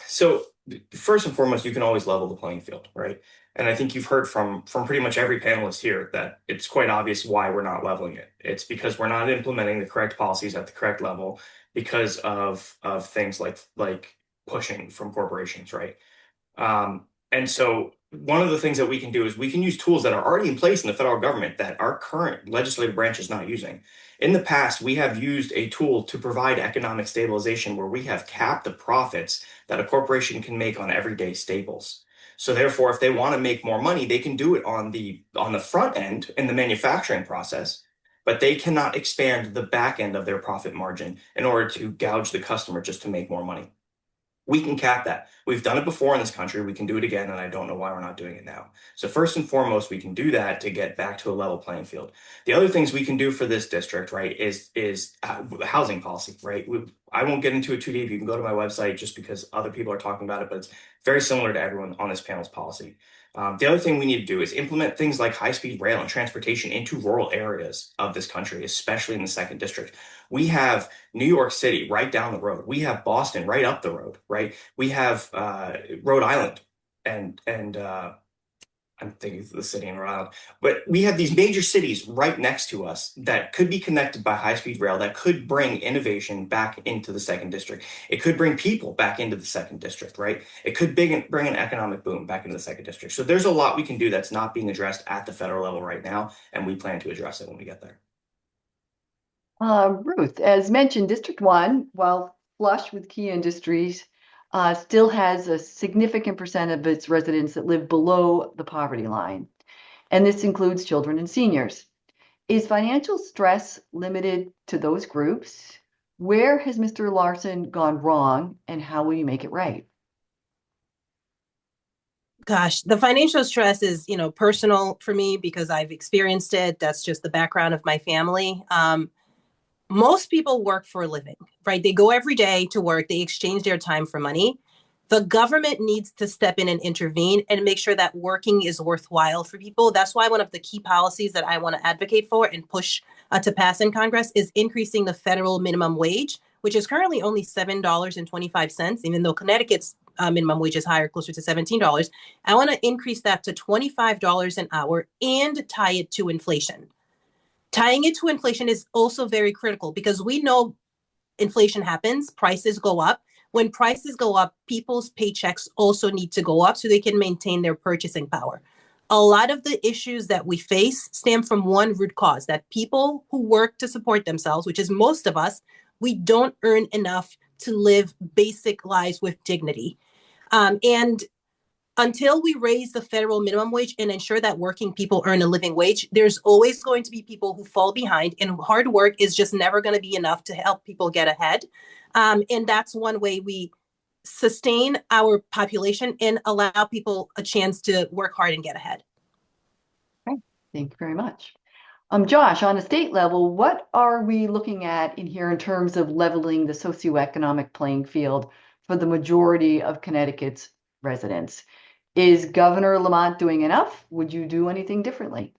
So first and foremost, you can always level the playing field, right? And I think you've heard from pretty much every panelist here that it's quite obvious why we're not leveling it. It's because we're not implementing the correct policies at the correct level because of things like pushing from corporations, right? And so one of the things that we can do is we can use tools that are already in place in the federal government that our current legislative branch is not using. In the past, we have used a tool to provide economic stabilization where we have capped the profits that a corporation can make on everyday staples. So therefore, if they want to make more money, they can do it on the front end in the manufacturing process, but they cannot expand the back end of their profit margin in order to gouge the customer just to make more money. We can cap that. We've done it before in this country. We can do it again, and I don't know why we're not doing it now. So first and foremost, we can do that to get back to a level playing field. The other things we can do for this district, right, is housing policy, right? I won't get into it too deep. You can go to my website just because other people are talking about it, but it's very similar to everyone on this panel's policy. The other thing we need to do is implement things like high-speed rail and transportation into rural areas of this country, especially in the second district. We have New York City right down the road. We have Boston right up the road, right? We have Rhode Island and I'm thinking of the city in Rhode Island, but we have these major cities right next to us that could be connected by high-speed rail that could bring innovation back into the second district. It could bring people back into the second district, right? It could bring an economic boom back into the second district. So there's a lot we can do that's not being addressed at the federal level right now, and we plan to address it when we get there. Ruth, as mentioned, District 1, while flush with key industries, still has a significant percent of its residents that live below the poverty line. And this includes children and seniors. Is financial stress limited to those groups? Where has Mr. Larson gone wrong, and how will you make it right? Gosh, the financial stress is, personal for me because I've experienced it. That's just the background of my family. most people work for a living, right? They go every day to work, they exchange their time for money. The government needs to step in and intervene and make sure that working is worthwhile for people. That's why one of the key policies that I want to advocate for and push to pass in Congress is increasing the federal minimum wage, which is currently only $7.25, even though Connecticut's minimum wage is higher, closer to $17. I want to increase that to $25 an hour and tie it to inflation. Tying it to inflation is also very critical because we know inflation happens, prices go up. When prices go up, people's paychecks also need to go up so they can maintain their purchasing power. A lot of the issues that we face stem from one root cause, that people who work to support themselves, which is most of us, we don't earn enough to live basic lives with dignity. And until we raise the federal minimum wage and ensure that working people earn a living wage, there's always going to be people who fall behind, and hard work is just never going to be enough to help people get ahead. And that's one way we sustain our population and allow people a chance to work hard and get ahead. Okay, thank you very much. Josh, on a state level, what are we looking at in here in terms of leveling the socioeconomic playing field for the majority of Connecticut's residents? Is Governor Lamont doing enough? Would you do anything differently?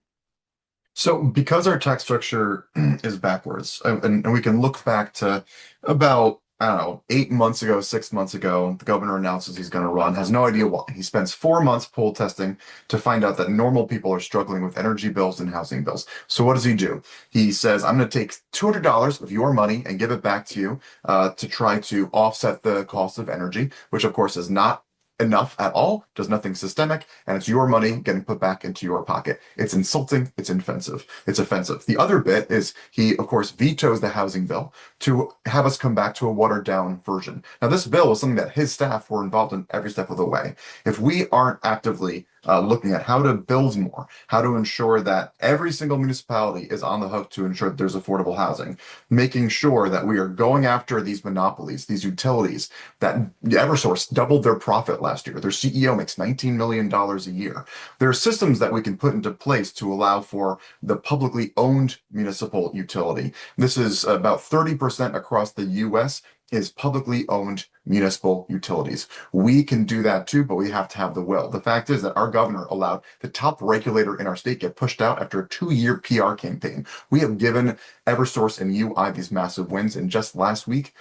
So because our tax structure is backwards, and we can look back to about, I don't know, 8 months ago, 6 months ago, the governor announces he's going to run, has no idea why. He spends 4 months poll testing to find out that normal people are struggling with energy bills and housing bills. So what does he do? He says, I'm going to take $200 of your money and give it back to you to try to offset the cost of energy, which of course is not enough at all, does nothing systemic, and it's your money getting put back into your pocket. It's insulting, it's offensive. The other bit is he, of course, vetoes the housing bill to have us come back to a watered down version. Now, this bill was something that his staff were involved in every step of the way. If we aren't actively looking at how to build more, how to ensure that every single municipality is on the hook to ensure that there's affordable housing, making sure that we are going after these monopolies, these utilities that Eversource doubled their profit last year. Their CEO makes $19 million a year. There are systems that we can put into place to allow for the publicly owned municipal utility. This is about 30% across the US is publicly owned municipal utilities. We can do that too, but we have to have the will. The fact is that our governor allowed the top regulator in our state get pushed out after a 2-year PR campaign. We have given Eversource and UI these massive wins, and just last week,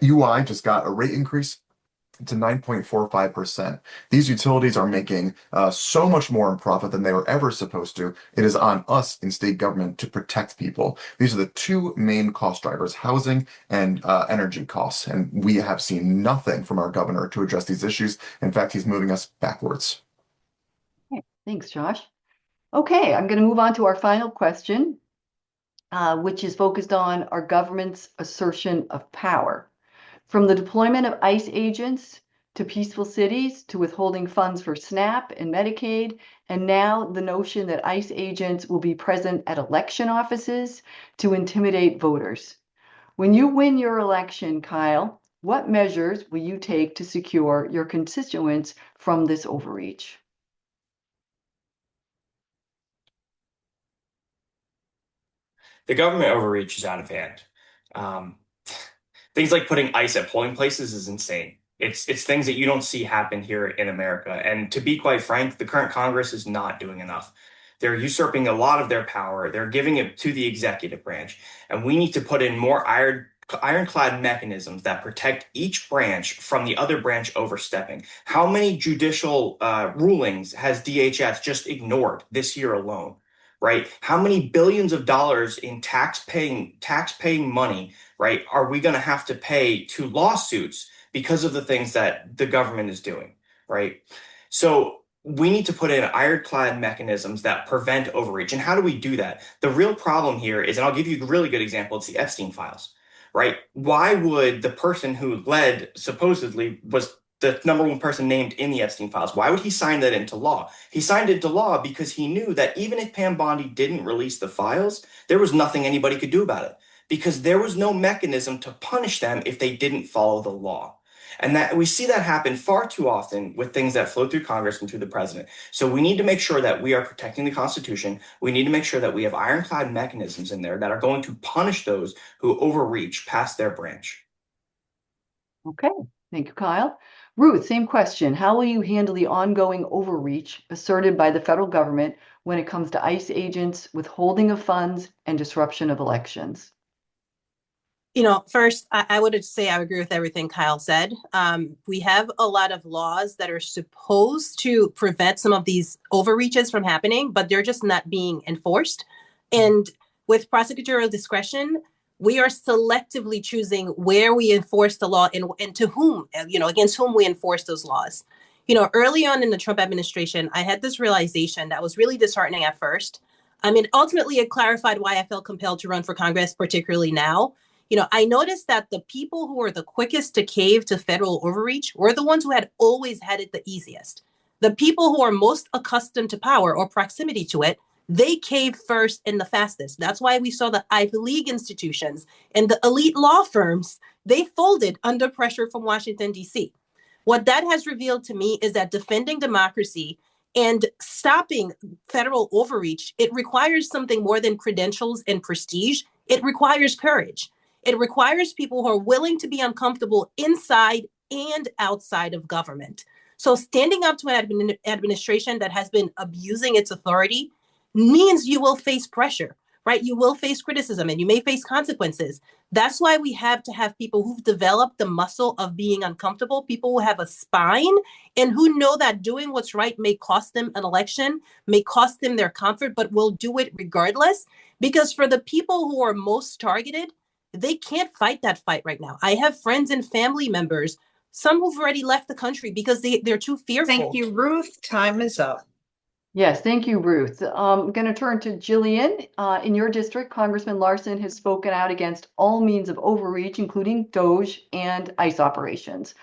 UI just got a rate increase to 9.45%. These utilities are making so much more in profit than they were ever supposed to. It is on us in state government to protect people. These are the two main cost drivers, housing and energy costs. And we have seen nothing from our governor to address these issues. In fact, he's moving us backwards. Okay, thanks, Josh. Okay, I'm going to move on to our final question, which is focused on our government's assertion of power. From the deployment of ICE agents to peaceful cities to withholding funds for SNAP and Medicaid, and now the notion that ICE agents will be present at election offices to intimidate voters. When you win your election, Kyle, what measures will you take to secure your constituents from this overreach? The government overreach is out of hand. Things like putting ICE at polling places is insane. It's things that you don't see happen here in America. And to be quite frank, the current Congress is not doing enough. They're usurping a lot of their power. They're giving it to the executive branch. And we need to put in more ironclad mechanisms that protect each branch from the other branch overstepping. How many judicial rulings has DHS just ignored this year alone? Right? How many billions of dollars in tax-paying money, right, are we going to have to pay to lawsuits because of the things that the government is doing, right? So we need to put in ironclad mechanisms that prevent overreach. And how do we do that? The real problem here is, and I'll give you a really good example, it's the Epstein files, right? Why would the person who supposedly was the #1 person named in the Epstein files, why would he sign that into law? He signed it into law because he knew that even if Pam Bondi didn't release the files, there was nothing anybody could do about it because there was no mechanism to punish them if they didn't follow the law. And that we see that happen far too often with things that flow through Congress and through the president. So we need to make sure that we are protecting the Constitution. We need to make sure that we have ironclad mechanisms in there that are going to punish those who overreach past their branch. Okay, thank you, Kyle. Ruth, same question. How will you handle the ongoing overreach asserted by the federal government when it comes to ICE agents, withholding of funds, and disruption of elections? First, I would say I agree with everything Kyle said. We have a lot of laws that are supposed to prevent some of these overreaches from happening, but they're just not being enforced. And with prosecutorial discretion, we are selectively choosing where we enforce the law and to whom, against whom we enforce those laws. Early on in the Trump administration, I had this realization that was really disheartening at first. I mean, ultimately, it clarified why I felt compelled to run for Congress, particularly now. I noticed that the people who were the quickest to cave to federal overreach were the ones who had always had it the easiest. The people who are most accustomed to power or proximity to it, they caved first and the fastest. That's why we saw the Ivy League institutions and the elite law firms, they folded under pressure from Washington, D.C. What that has revealed to me is that defending democracy and stopping federal overreach, it requires something more than credentials and prestige. It requires courage. It requires people who are willing to be uncomfortable inside and outside of government. So standing up to an administration that has been abusing its authority means you will face pressure, right? You will face criticism and you may face consequences. That's why we have to have people who've developed the muscle of being uncomfortable, people who have a spine and who know that doing what's right may cost them an election, may cost them their comfort, but will do it regardless. Because for the people who are most targeted, they can't fight that fight right now. I have friends and family members, some who've already left the country because they're too fearful. Thank you, Ruth. Time is up. Yes, thank you, Ruth. I'm going to turn to Jillian. In your district, Congressman Larson has spoken out against all means of overreach, including DOJ and ICE operations.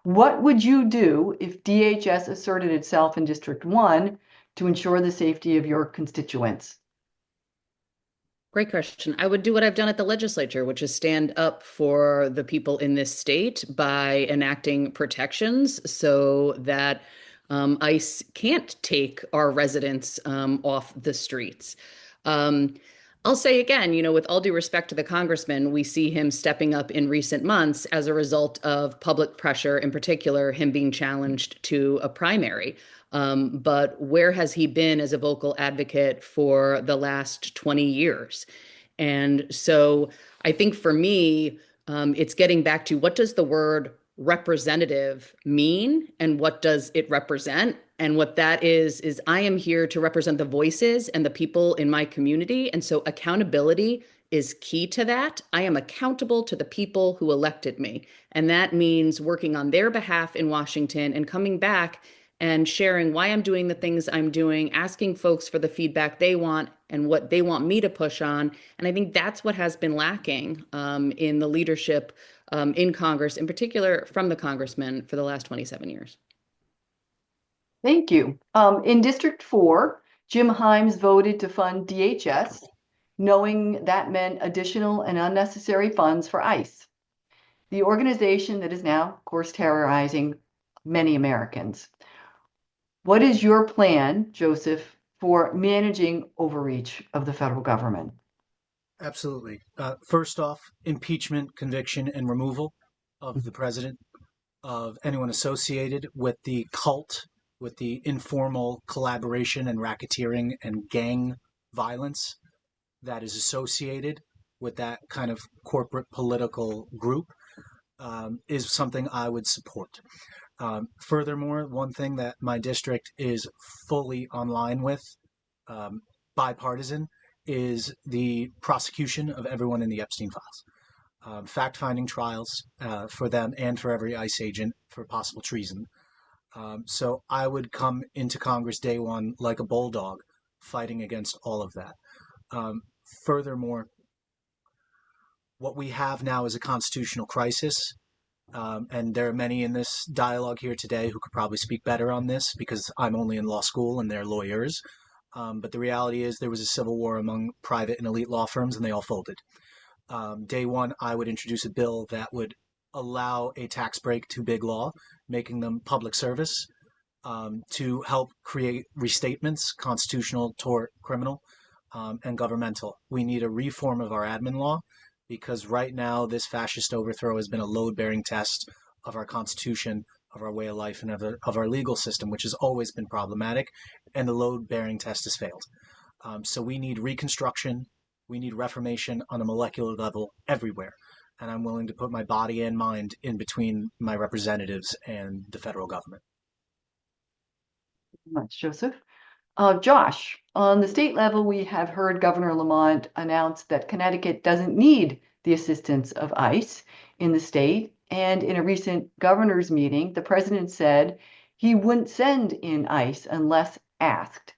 What would you do if DHS asserted itself in District 1 to ensure the safety of your constituents? Great question. I would do what I've done at the legislature, which is stand up for the people in this state by enacting protections so that ICE can't take our residents off the streets. I'll say again, with all due respect to the congressman, we see him stepping up in recent months as a result of public pressure, in particular, him being challenged to a primary. But where has he been as a vocal advocate for the last 20 years? And so I think for me, it's getting back to what does the word representative mean and what does it represent? And what that is I am here to represent the voices and the people in my community. And so accountability is key to that. I am accountable to the people who elected me. And that means working on their behalf in Washington and coming back and sharing why I'm doing the things I'm doing, asking folks for the feedback they want and what they want me to push on. And I think that's what has been lacking in the leadership in Congress, in particular from the congressman for the last 27 years. Thank you. In District 4, Jim Himes voted to fund DHS, knowing that meant additional and unnecessary funds for ICE, the organization that is now, of course, terrorizing many Americans. What is your plan, Joseph, for managing overreach of the federal government? Absolutely. First off, impeachment, conviction, and removal of the president, of anyone associated with the cult, with the informal collaboration and racketeering and gang violence that is associated with that kind of corporate political group, is something I would support. Furthermore, one thing that my district is fully online with, bipartisan, is the prosecution of everyone in the Epstein files. Fact-finding trials for them and for every ICE agent for possible treason. So I would come into Congress day one like a bulldog, fighting against all of that. Furthermore, what we have now is a constitutional crisis. And there are many in this dialogue here today who could probably speak better on this because I'm only in law school and they're lawyers. But the reality is there was a civil war among private and elite law firms and they all folded. Day one, I would introduce a bill that would allow a tax break to big law, making them public service, to help create restatements, constitutional, tort, criminal, and governmental. We need a reform of our admin law because right now this fascist overthrow has been a load-bearing test of our Constitution, of our way of life, and of our legal system, which has always been problematic, and the load-bearing test has failed. So we need reconstruction, we need reformation on a molecular level everywhere. And I'm willing to put my body and mind in between my representatives and the federal government. Thank you much, Joseph. Josh, on the state level, we have heard Governor Lamont announce that Connecticut doesn't need the assistance of ICE in the state. And in a recent governor's meeting, the president said he wouldn't send in ICE unless asked.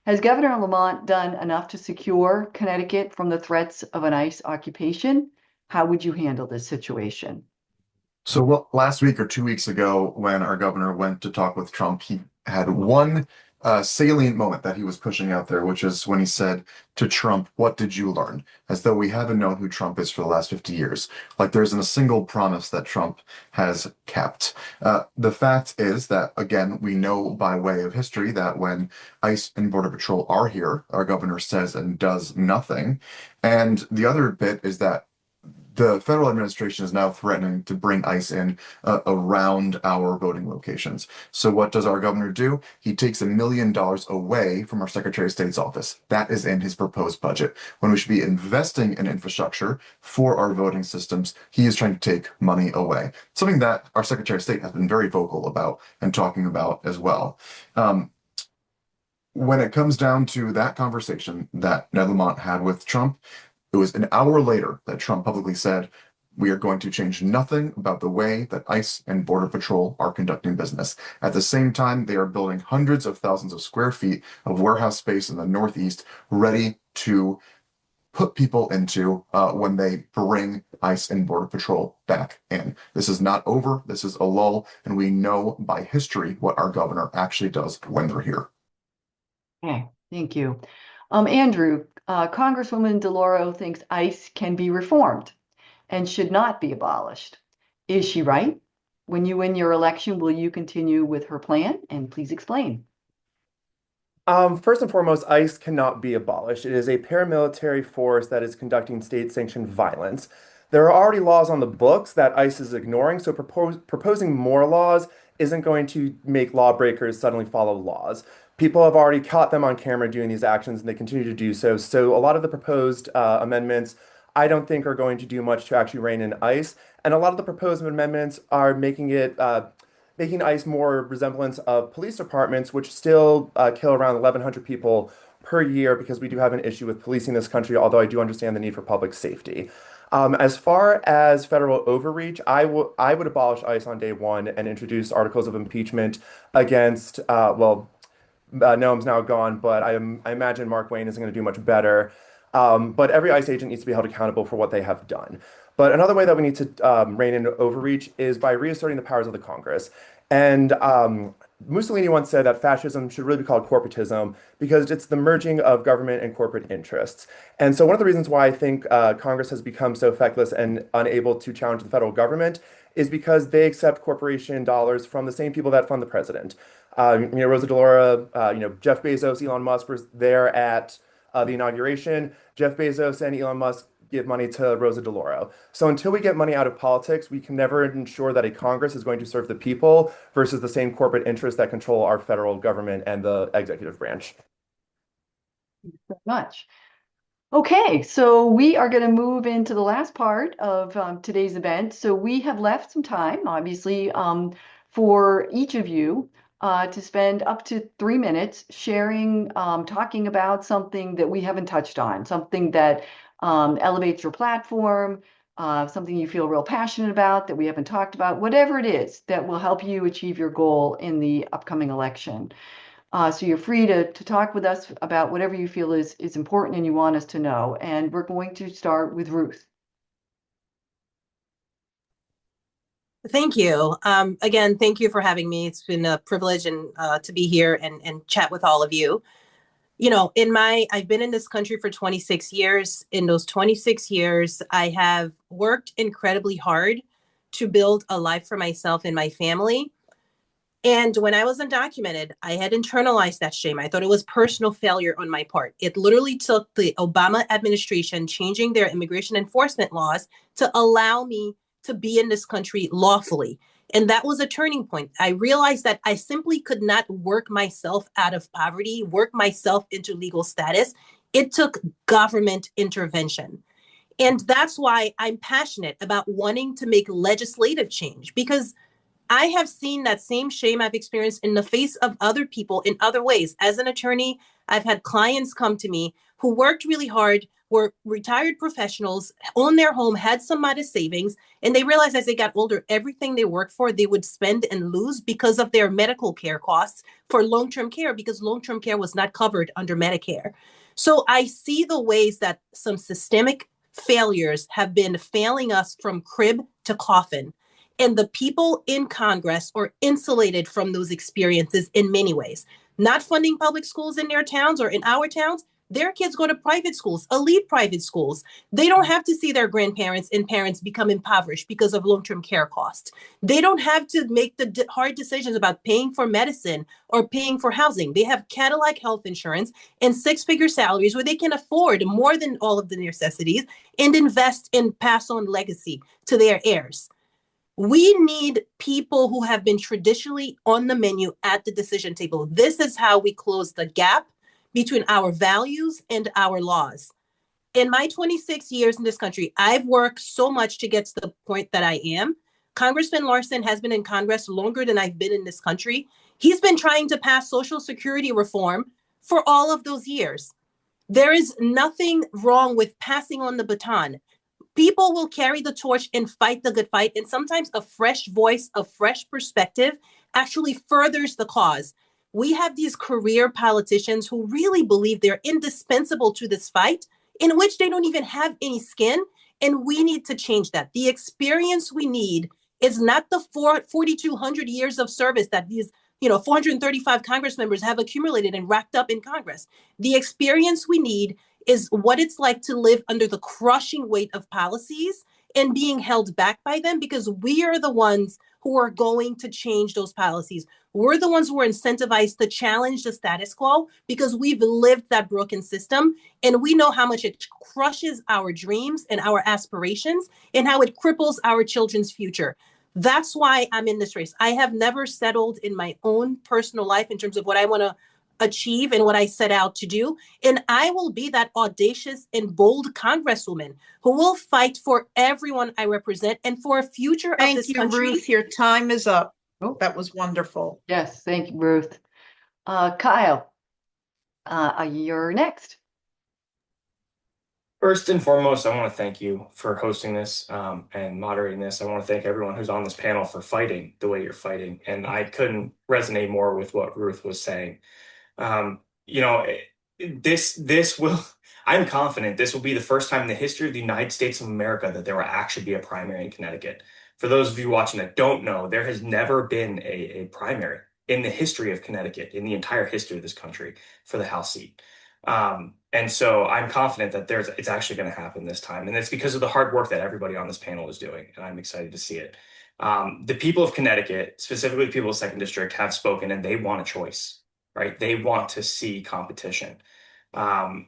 Has Governor Lamont done enough to secure Connecticut from the threats of an ICE occupation? How would you handle this situation? So last week or 2 weeks ago, when our governor went to talk with Trump, he had one salient moment that he was pushing out there, which is when he said to Trump, "What did you learn?" As though we haven't known who Trump is for the last 50 years. Like there isn't a single promise that Trump has kept. The fact is that, again, we know by way of history that when ICE and Border Patrol are here, our governor says and does nothing. And the other bit is that the federal administration is now threatening to bring ICE in around our voting locations. So what does our governor do? He takes $1 million away from our Secretary of State's office. That is in his proposed budget. When we should be investing in infrastructure for our voting systems, he is trying to take money away. Something that our Secretary of State has been very vocal about and talking about as well. When it comes down to that conversation that Ned Lamont had with Trump, it was an hour later that Trump publicly said, "We are going to change nothing about the way that ICE and Border Patrol are conducting business." At the same time, they are building hundreds of thousands of square feet of warehouse space in the Northeast, ready to put people into when they bring ICE and Border Patrol back in. This is not over. This is a lull. And we know by history what our governor actually does when they're here. Okay, thank you. Andrew, Congresswoman DeLauro thinks ICE can be reformed and should not be abolished. Is she right? When you win your election, will you continue with her plan? And please explain. First and foremost, ICE cannot be abolished. It is a paramilitary force that is conducting state-sanctioned violence. There are already laws on the books that ICE is ignoring, so proposing more laws isn't going to make lawbreakers suddenly follow laws. People have already caught them on camera doing these actions, and they continue to do so. So a lot of the proposed amendments, I don't think are going to do much to actually rein in ICE. And a lot of the proposed amendments are making ICE more resemblance of police departments, which still kill around 1,100 people per year because we do have an issue with policing this country, although I do understand the need for public safety. As far as federal overreach, I would abolish ICE on day one and introduce articles of impeachment against, Noam's now gone, but I imagine Mark Wayne isn't going to do much better. But every ICE agent needs to be held accountable for what they have done. But another way that we need to rein in overreach is by reasserting the powers of the Congress. And Mussolini once said that fascism should really be called corporatism because it's the merging of government and corporate interests. And so one of the reasons why I think Congress has become so feckless and unable to challenge the federal government is because they accept corporation dollars from the same people that fund the president. Rosa DeLauro, Jeff Bezos, Elon Musk were there at the inauguration. Jeff Bezos and Elon Musk give money to Rosa DeLauro. So until we get money out of politics, we can never ensure that a Congress is going to serve the people versus the same corporate interests that control our federal government and the executive branch. Thank you so much. Okay, so we are going to move into the last part of today's event. So we have left some time, obviously, for each of you to spend up to 3 minutes sharing, talking about something that we haven't touched on, something that elevates your platform, something you feel real passionate about that we haven't talked about, whatever it is that will help you achieve your goal in the upcoming election. So you're free to talk with us about whatever you feel is important and you want us to know. And we're going to start with Ruth. Thank you. Again, thank you for having me. It's been a privilege and to be here and chat with all of you. I've been in this country for 26 years. In those 26 years, I have worked incredibly hard to build a life for myself and my family. And when I was undocumented, I had internalized that shame. I thought it was personal failure on my part. It literally took the Obama administration changing their immigration enforcement laws to allow me to be in this country lawfully. And that was a turning point. I realized that I simply could not work myself out of poverty, work myself into legal status. It took government intervention. And that's why I'm passionate about wanting to make legislative change, because I have seen that same shame I've experienced in the face of other people in other ways. As an attorney, I've had clients come to me who worked really hard, were retired professionals, owned their home, had some modest savings, and they realized as they got older, everything they worked for, they would spend and lose because of their medical care costs for long-term care, because long-term care was not covered under Medicare. So I see the ways that some systemic failures have been failing us from crib to coffin. And the people in Congress are insulated from those experiences in many ways. Not funding public schools in their towns or in our towns. Their kids go to private schools, elite private schools. They don't have to see their grandparents and parents become impoverished because of long-term care costs. They don't have to make the hard decisions about paying for medicine or paying for housing. They have Cadillac health insurance and six-figure salaries where they can afford more than all of the necessities and invest and pass on legacy to their heirs. We need people who have been traditionally on the menu at the decision table. This is how we close the gap between our values and our laws. In my 26 years in this country, I've worked so much to get to the point that I am. Congressman Larson has been in Congress longer than I've been in this country. He's been trying to pass Social Security reform for all of those years. There is nothing wrong with passing on the baton. People will carry the torch and fight the good fight. And sometimes a fresh voice, a fresh perspective actually furthers the cause. We have these career politicians who really believe they're indispensable to this fight, in which they don't even have any skin. And we need to change that. The experience we need is not the 4,200 years of service that these 435 Congress members have accumulated and racked up in Congress. The experience we need is what it's like to live under the crushing weight of policies and being held back by them, because we are the ones who are going to change those policies. We're the ones who are incentivized to challenge the status quo because we've lived that broken system and we know how much it crushes our dreams and our aspirations and how it cripples our children's future. That's why I'm in this race. I have never settled in my own personal life in terms of what I want to achieve and what I set out to do. And I will be that audacious and bold Congresswoman who will fight for everyone I represent and for a future of this country. Ruth. Your time is up. Oh, That was wonderful. yes, thank you, Ruth. Kyle, you're next. First and foremost, I want to thank you for hosting this and moderating this. I want to thank everyone who's on this panel for fighting the way you're fighting. And I couldn't resonate more with what Ruth was saying. This will, I'm confident this will be the first time in the history of the United States of America that there will actually be a primary in Connecticut. For those of you watching that don't know, there has never been a primary in the history of Connecticut, in the entire history of this country, for the House seat. And so I'm confident that it's actually going to happen this time. And it's because of the hard work that everybody on this panel is doing. And I'm excited to see it. The people of Connecticut, specifically the people of Second District, have spoken and they want a choice, right? They want to see competition.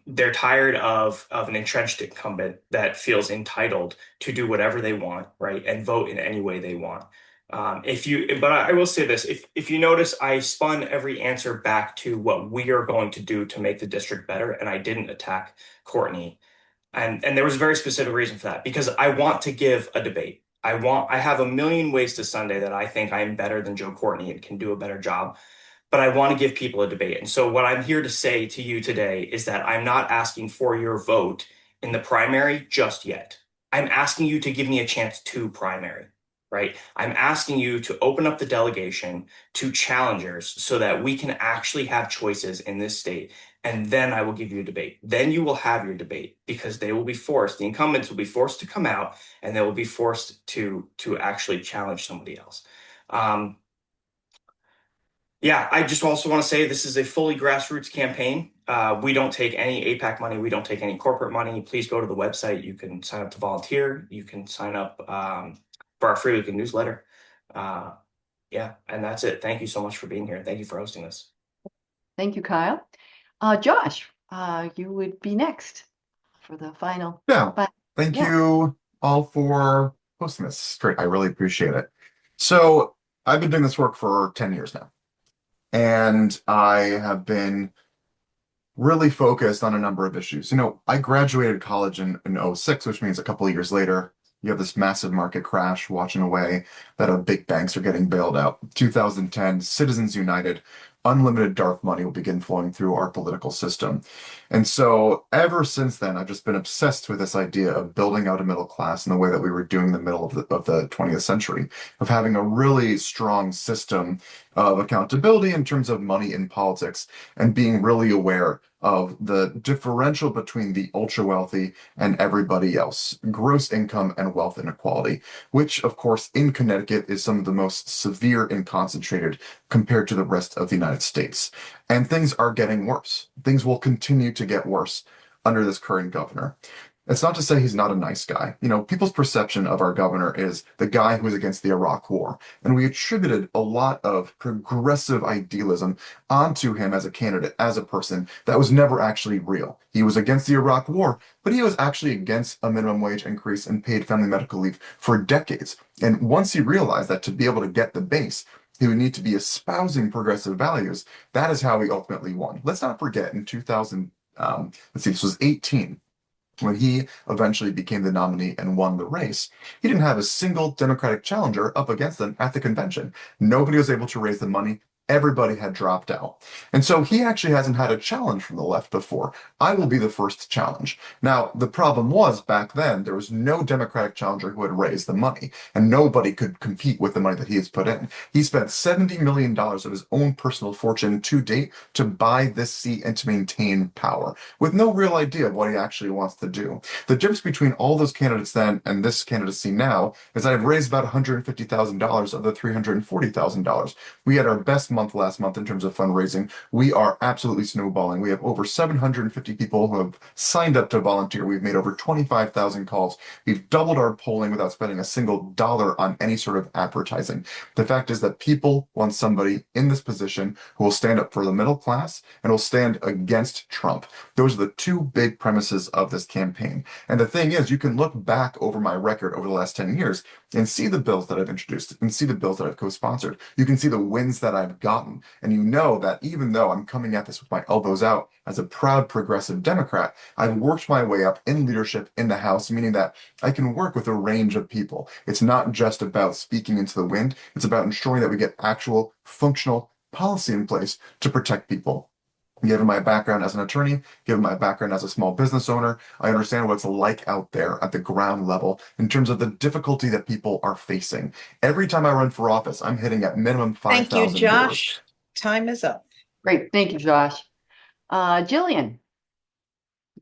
They're tired of an entrenched incumbent that feels entitled to do whatever they want, right? And vote in any way they want. But I will say this, if you notice, I spun every answer back to what we are going to do to make the district better, and I didn't attack Courtney. And there was a very specific reason for that, because I want to give a debate. I have a million ways to Sunday that I think I am better than Joe Courtney and can do a better job, but I want to give people a debate. And so what I'm here to say to you today is that I'm not asking for your vote in the primary just yet. I'm asking you to give me a chance to primary. Right? I'm asking you to open up the delegation to challengers so that we can actually have choices in this state. And then I will give you a debate. Then you will have your debate, because they will be forced, the incumbents will be forced to come out and they will be forced to actually challenge somebody else. I just also want to say this is a fully grassroots campaign. We don't take any APAC money. We don't take any corporate money. Please go to the website. You can sign up to volunteer. You can sign up for our free weekly newsletter. Yeah, and that's it. Thank you so much for being here. Thank you for hosting this. Thank you, Kyle. Josh, you would be next for the final. Yeah, But thank yeah, you all for hosting this. It's great. I really appreciate it. So I've been doing this work for 10 years now, and I have been really focused on a number of issues. I graduated college in '06, which means a couple of years later, you have this massive market crash watching away that big banks are getting bailed out. 2010, Citizens United, unlimited dark money will begin flowing through our political system. And so ever since then, I've just been obsessed with this idea of building out a middle class in the way that we were doing in the middle of the 20th century, of having a really strong system of accountability in terms of money in politics and being really aware of the differential between the ultra wealthy and everybody else, gross income and wealth inequality, which, of course, in Connecticut is some of the most severe and concentrated compared to the rest of the United States. And things are getting worse. Things will continue to get worse under this current governor. It's not to say he's not a nice guy. People's perception of our governor is the guy who was against the Iraq War. And we attributed a lot of progressive idealism onto him as a candidate, as a person that was never actually real. He was against the Iraq War, but he was actually against a minimum wage increase and paid family medical leave for decades. And once he realized that to be able to get the base, he would need to be espousing progressive values. That is how he ultimately won. Let's not forget in 2000, this was 18 when he eventually became the nominee and won the race. He didn't have a single Democratic challenger up against them at the convention. Nobody was able to raise the money. Everybody had dropped out. And so he actually hasn't had a challenge from the left before. I will be the first challenge. Now, the problem was back then, there was no Democratic challenger who had raised the money, and nobody could compete with the money that he has put in. He spent $70 million of his own personal fortune to date to buy this seat and to maintain power, with no real idea of what he actually wants to do. The difference between all those candidates then and this candidacy now is that I've raised about $150,000 of the $340,000. We had our best month last month in terms of fundraising. We are absolutely snowballing. We have over 750 people who have signed up to volunteer. We've made over 25,000 calls. We've doubled our polling without spending a single dollar on any sort of advertising. The fact is that people want somebody in this position who will stand up for the middle class and will stand against Trump. Those are the two big premises of this campaign. And the thing is, you can look back over my record over the last 10 years and see the bills that I've introduced and see the bills that I've co-sponsored. You can see the wins that I've gotten. And you know that even though I'm coming at this with my elbows out as a proud progressive Democrat, I've worked my way up in leadership in the House, meaning that I can work with a range of people. It's not just about speaking into the wind. It's about ensuring that we get actual functional policy in place to protect people. Given my background as an attorney, given my background as a small business owner, I understand what it's like out there at the ground level in terms of the difficulty that people are facing. Every time I run for office, I'm hitting at minimum Thank you, 5,000 doors. Josh. Time is up. great. Thank you, Josh. Jillian,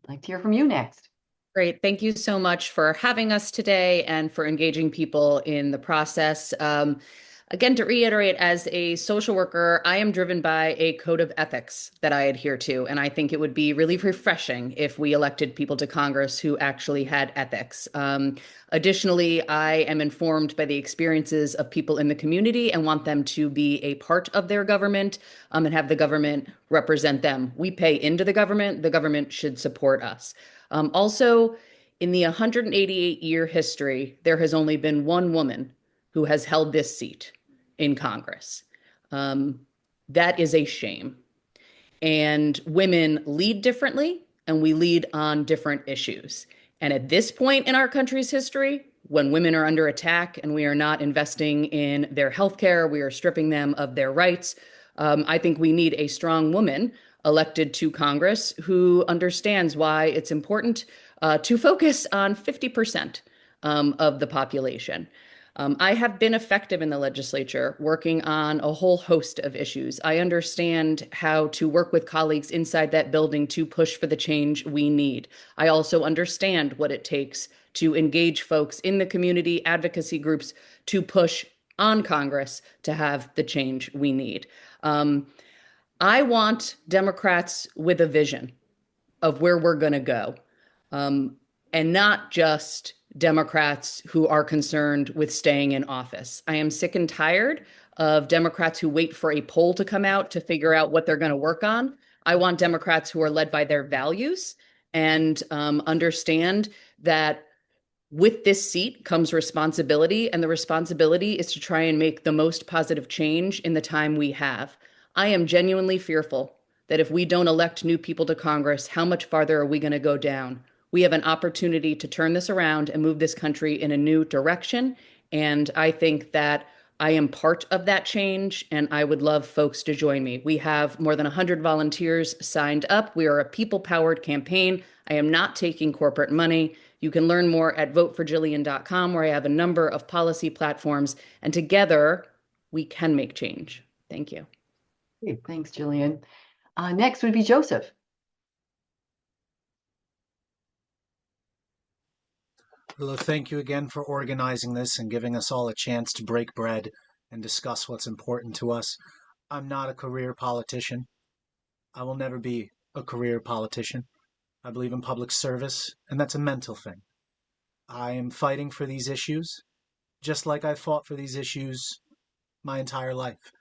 I'd like to hear from you next. Great. Thank you so much for having us today and for engaging people in the process. Again, to reiterate, as a social worker, I am driven by a code of ethics that I adhere to. And I think it would be really refreshing if we elected people to Congress who actually had ethics. Additionally, I am informed by the experiences of people in the community and want them to be a part of their government and have the government represent them. We pay into the government should support us. Also, in the 188-year history, there has only been one woman who has held this seat in Congress. That is a shame. And women lead differently, and we lead on different issues. And at this point in our country's history, when women are under attack and we are not investing in their healthcare, we are stripping them of their rights, I think we need a strong woman elected to Congress who understands why it's important to focus on 50% of the population. I have been effective in the legislature working on a whole host of issues. I understand how to work with colleagues inside that building to push for the change we need. I also understand what it takes to engage folks in the community advocacy groups to push on Congress to have the change we need. I want Democrats with a vision of where we're going to go, and not just Democrats who are concerned with staying in office. I am sick and tired of Democrats who wait for a poll to come out to figure out what they're going to work on. I want Democrats who are led by their values and understand that with this seat comes responsibility, and the responsibility is to try and make the most positive change in the time we have. I am genuinely fearful that if we don't elect new people to Congress, how much farther are we going to go down? We have an opportunity to turn this around and move this country in a new direction. And I think that I am part of that change, and I would love folks to join me. We have more than 100 volunteers signed up. We are a people-powered campaign. I am not taking corporate money. You can learn more at voteforjillian.com, where I have a number of policy platforms, and together we can make change. Thank you. Great. Thanks, Jillian. Next would be Joseph. Well, thank you again for organizing this and giving us all a chance to break bread and discuss what's important to us. I'm not a career politician. I will never be a career politician. I believe in public service, and that's a mental thing. I am fighting for these issues, just like I fought for these issues my entire life.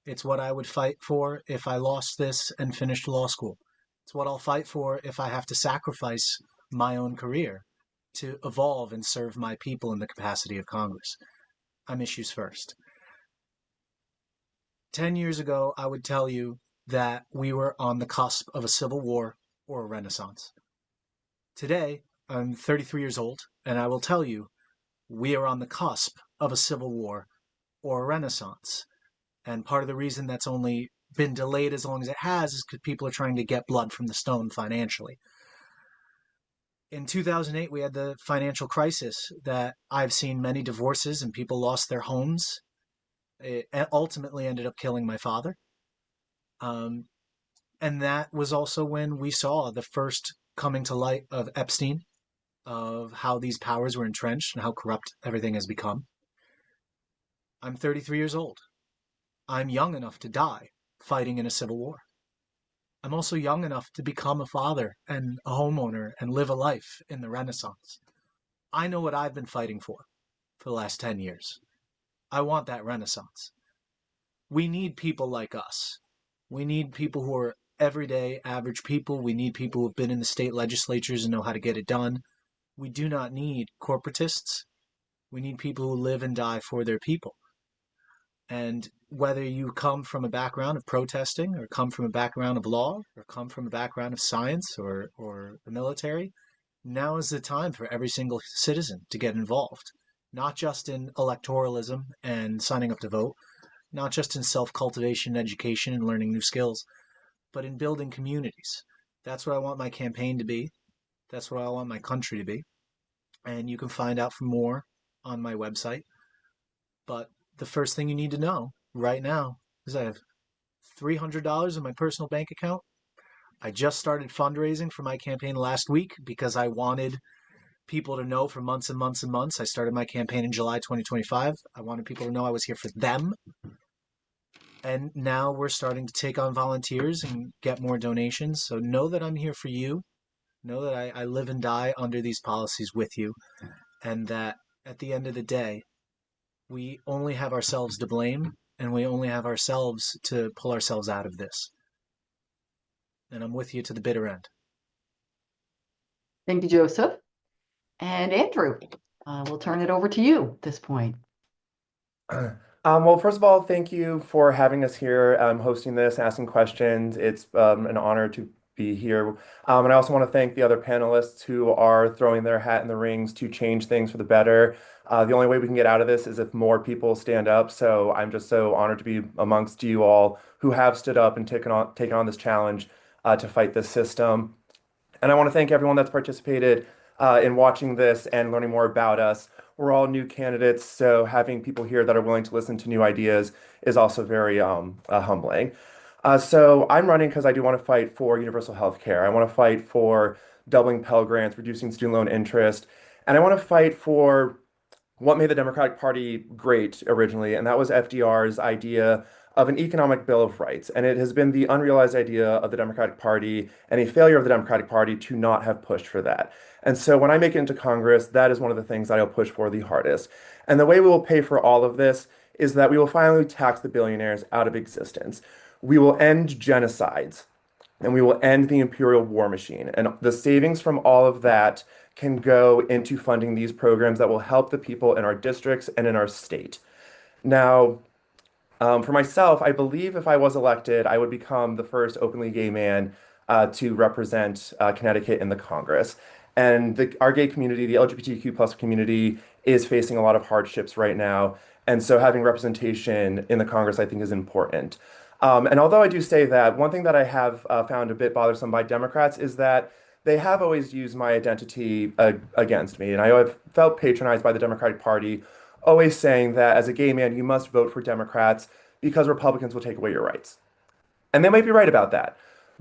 It's what I would fight for if I lost this and finished law school. It's what I'll fight for if I have to sacrifice my own career to evolve and serve my people in the capacity of Congress. I'm issues first. 10 years ago, I would tell you that we were on the cusp of a civil war or a renaissance. Today, I'm 33 years old, and I will tell you, we are on the cusp of a civil war or a renaissance. And part of the reason that's only been delayed as long as it has is because people are trying to get blood from the stone financially. In 2008, we had the financial crisis that I've seen many divorces and people lost their homes. It ultimately ended up killing my father. And that was also when we saw the first coming to light of Epstein, of how these powers were entrenched and how corrupt everything has become. I'm 33 years old. I'm young enough to die fighting in a civil war. I'm also young enough to become a father and a homeowner and live a life in the Renaissance. I know what I've been fighting for the last 10 years. I want that Renaissance. We need people like us. We need people who are everyday, average people. We need people who have been in the state legislatures and know how to get it done. We do not need corporatists. We need people who live and die for their people. And whether you come from a background of protesting or come from a background of law or come from a background of science or the military, now is the time for every single citizen to get involved, not just in electoralism and signing up to vote, not just in self-cultivation, education, and learning new skills, but in building communities. That's what I want my campaign to be. That's what I want my country to be. And you can find out more on my website. But the first thing you need to know right now is I have $300 in my personal bank account. I just started fundraising for my campaign last week because I wanted people to know for months and months and months. I started my campaign in July 2025. I wanted people to know I was here for them. And now we're starting to take on volunteers and get more donations. So know that I'm here for you. Know that I live and die under these policies with you. And that at the end of the day, we only have ourselves to blame, and we only have ourselves to pull ourselves out of this. And I'm with you to the bitter end. Thank you, Joseph. And Andrew, we'll turn it over to you at this point. Well, first of all, thank you for having us here, hosting this, asking questions. It's an honor to be here. And I also want to thank the other panelists who are throwing their hat in the rings to change things for the better. The only way we can get out of this is if more people stand up. So I'm just so honored to be amongst you all who have stood up and taken on this challenge to fight this system. And I want to thank everyone that's participated in watching this and learning more about us. We're all new candidates, so having people here that are willing to listen to new ideas is also very humbling. So I'm running because I do want to fight for universal health care. I want to fight for doubling Pell Grants, reducing student loan interest, and I want to fight for what made the Democratic Party great originally, and that was FDR's idea of an economic bill of rights. And it has been the unrealized idea of the Democratic Party and a failure of the Democratic Party to not have pushed for that. And so when I make it into Congress, that is one of the things that I'll push for the hardest. And the way we will pay for all of this is that we will finally tax the billionaires out of existence. We will end genocides and we will end the imperial war machine. And the savings from all of that can go into funding these programs that will help the people in our districts and in our state. Now, for myself, I believe if I was elected, I would become the first openly gay man to represent Connecticut in the Congress. And our gay community, the LGBTQ plus community, is facing a lot of hardships right now. And so having representation in the Congress, I think, is important. And although I do say that, one thing that I have found a bit bothersome by Democrats is that they have always used my identity against me. And I have felt patronized by the Democratic Party, always saying that as a gay man, you must vote for Democrats because Republicans will take away your rights. And they might be right about that.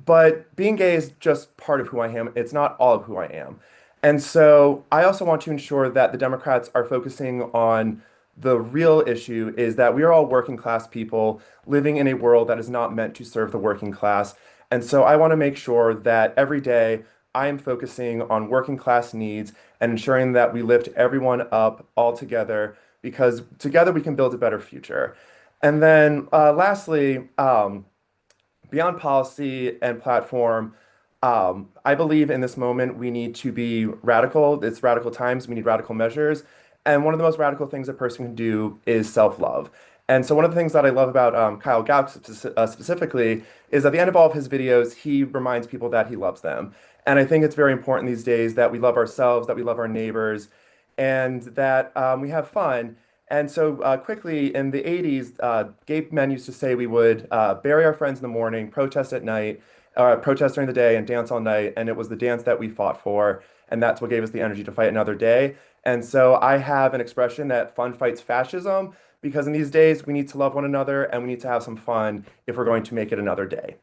But being gay is just part of who I am. It's not all of who I am. And so I also want to ensure that the Democrats are focusing on the real issue is that we are all working class people living in a world that is not meant to serve the working class. And so I want to make sure that every day I am focusing on working class needs and ensuring that we lift everyone up all together because together we can build a better future. And then lastly, beyond policy and platform, I believe in this moment we need to be radical. It's radical times. We need radical measures. And one of the most radical things a person can do is self-love. And so one of the things that I love about Kyle Gauck specifically is at the end of all of his videos, he reminds people that he loves them. And I think it's very important these days that we love ourselves, that we love our neighbors, and that we have fun. And so quickly in the 80s, gay men used to say we would bury our friends in the morning, protest at night, protest during the day, and dance all night. And it was the dance that we fought for. And that's what gave us the energy to fight another day. And so I have an expression that fun fights fascism, because in these days we need to love one another and we need to have some fun if we're going to make it another day.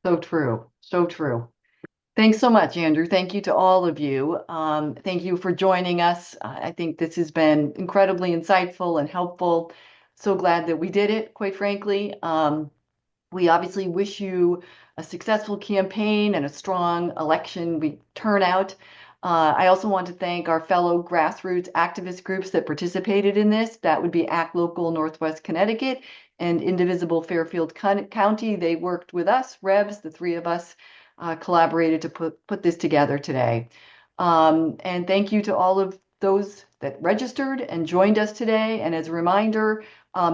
So true. So true. Thanks so much, Andrew. Thank you to all of you. Thank you for joining us. I think this has been incredibly insightful and helpful. So glad that we did it, quite frankly. We obviously wish you a successful campaign and a strong election turnout. I also want to thank our fellow grassroots activist groups that participated in this. That would be ACT Local Northwest Connecticut and Indivisible Fairfield County. They worked with us, REBS, the three of us collaborated to put this together today. And thank you to all of those that registered and joined us today. And as a reminder,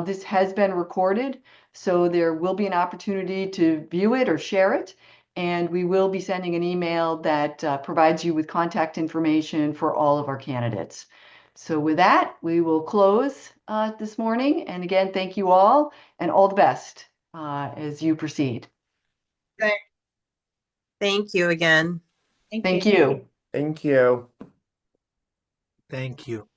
this has been recorded, so there will be an opportunity to view it or share it. And we will be sending an email that provides you with contact information for all of our candidates. So with that, we will close this morning. And again, thank you all and all the best as you proceed. Thank you again. Thank you. Thank you. Thank you.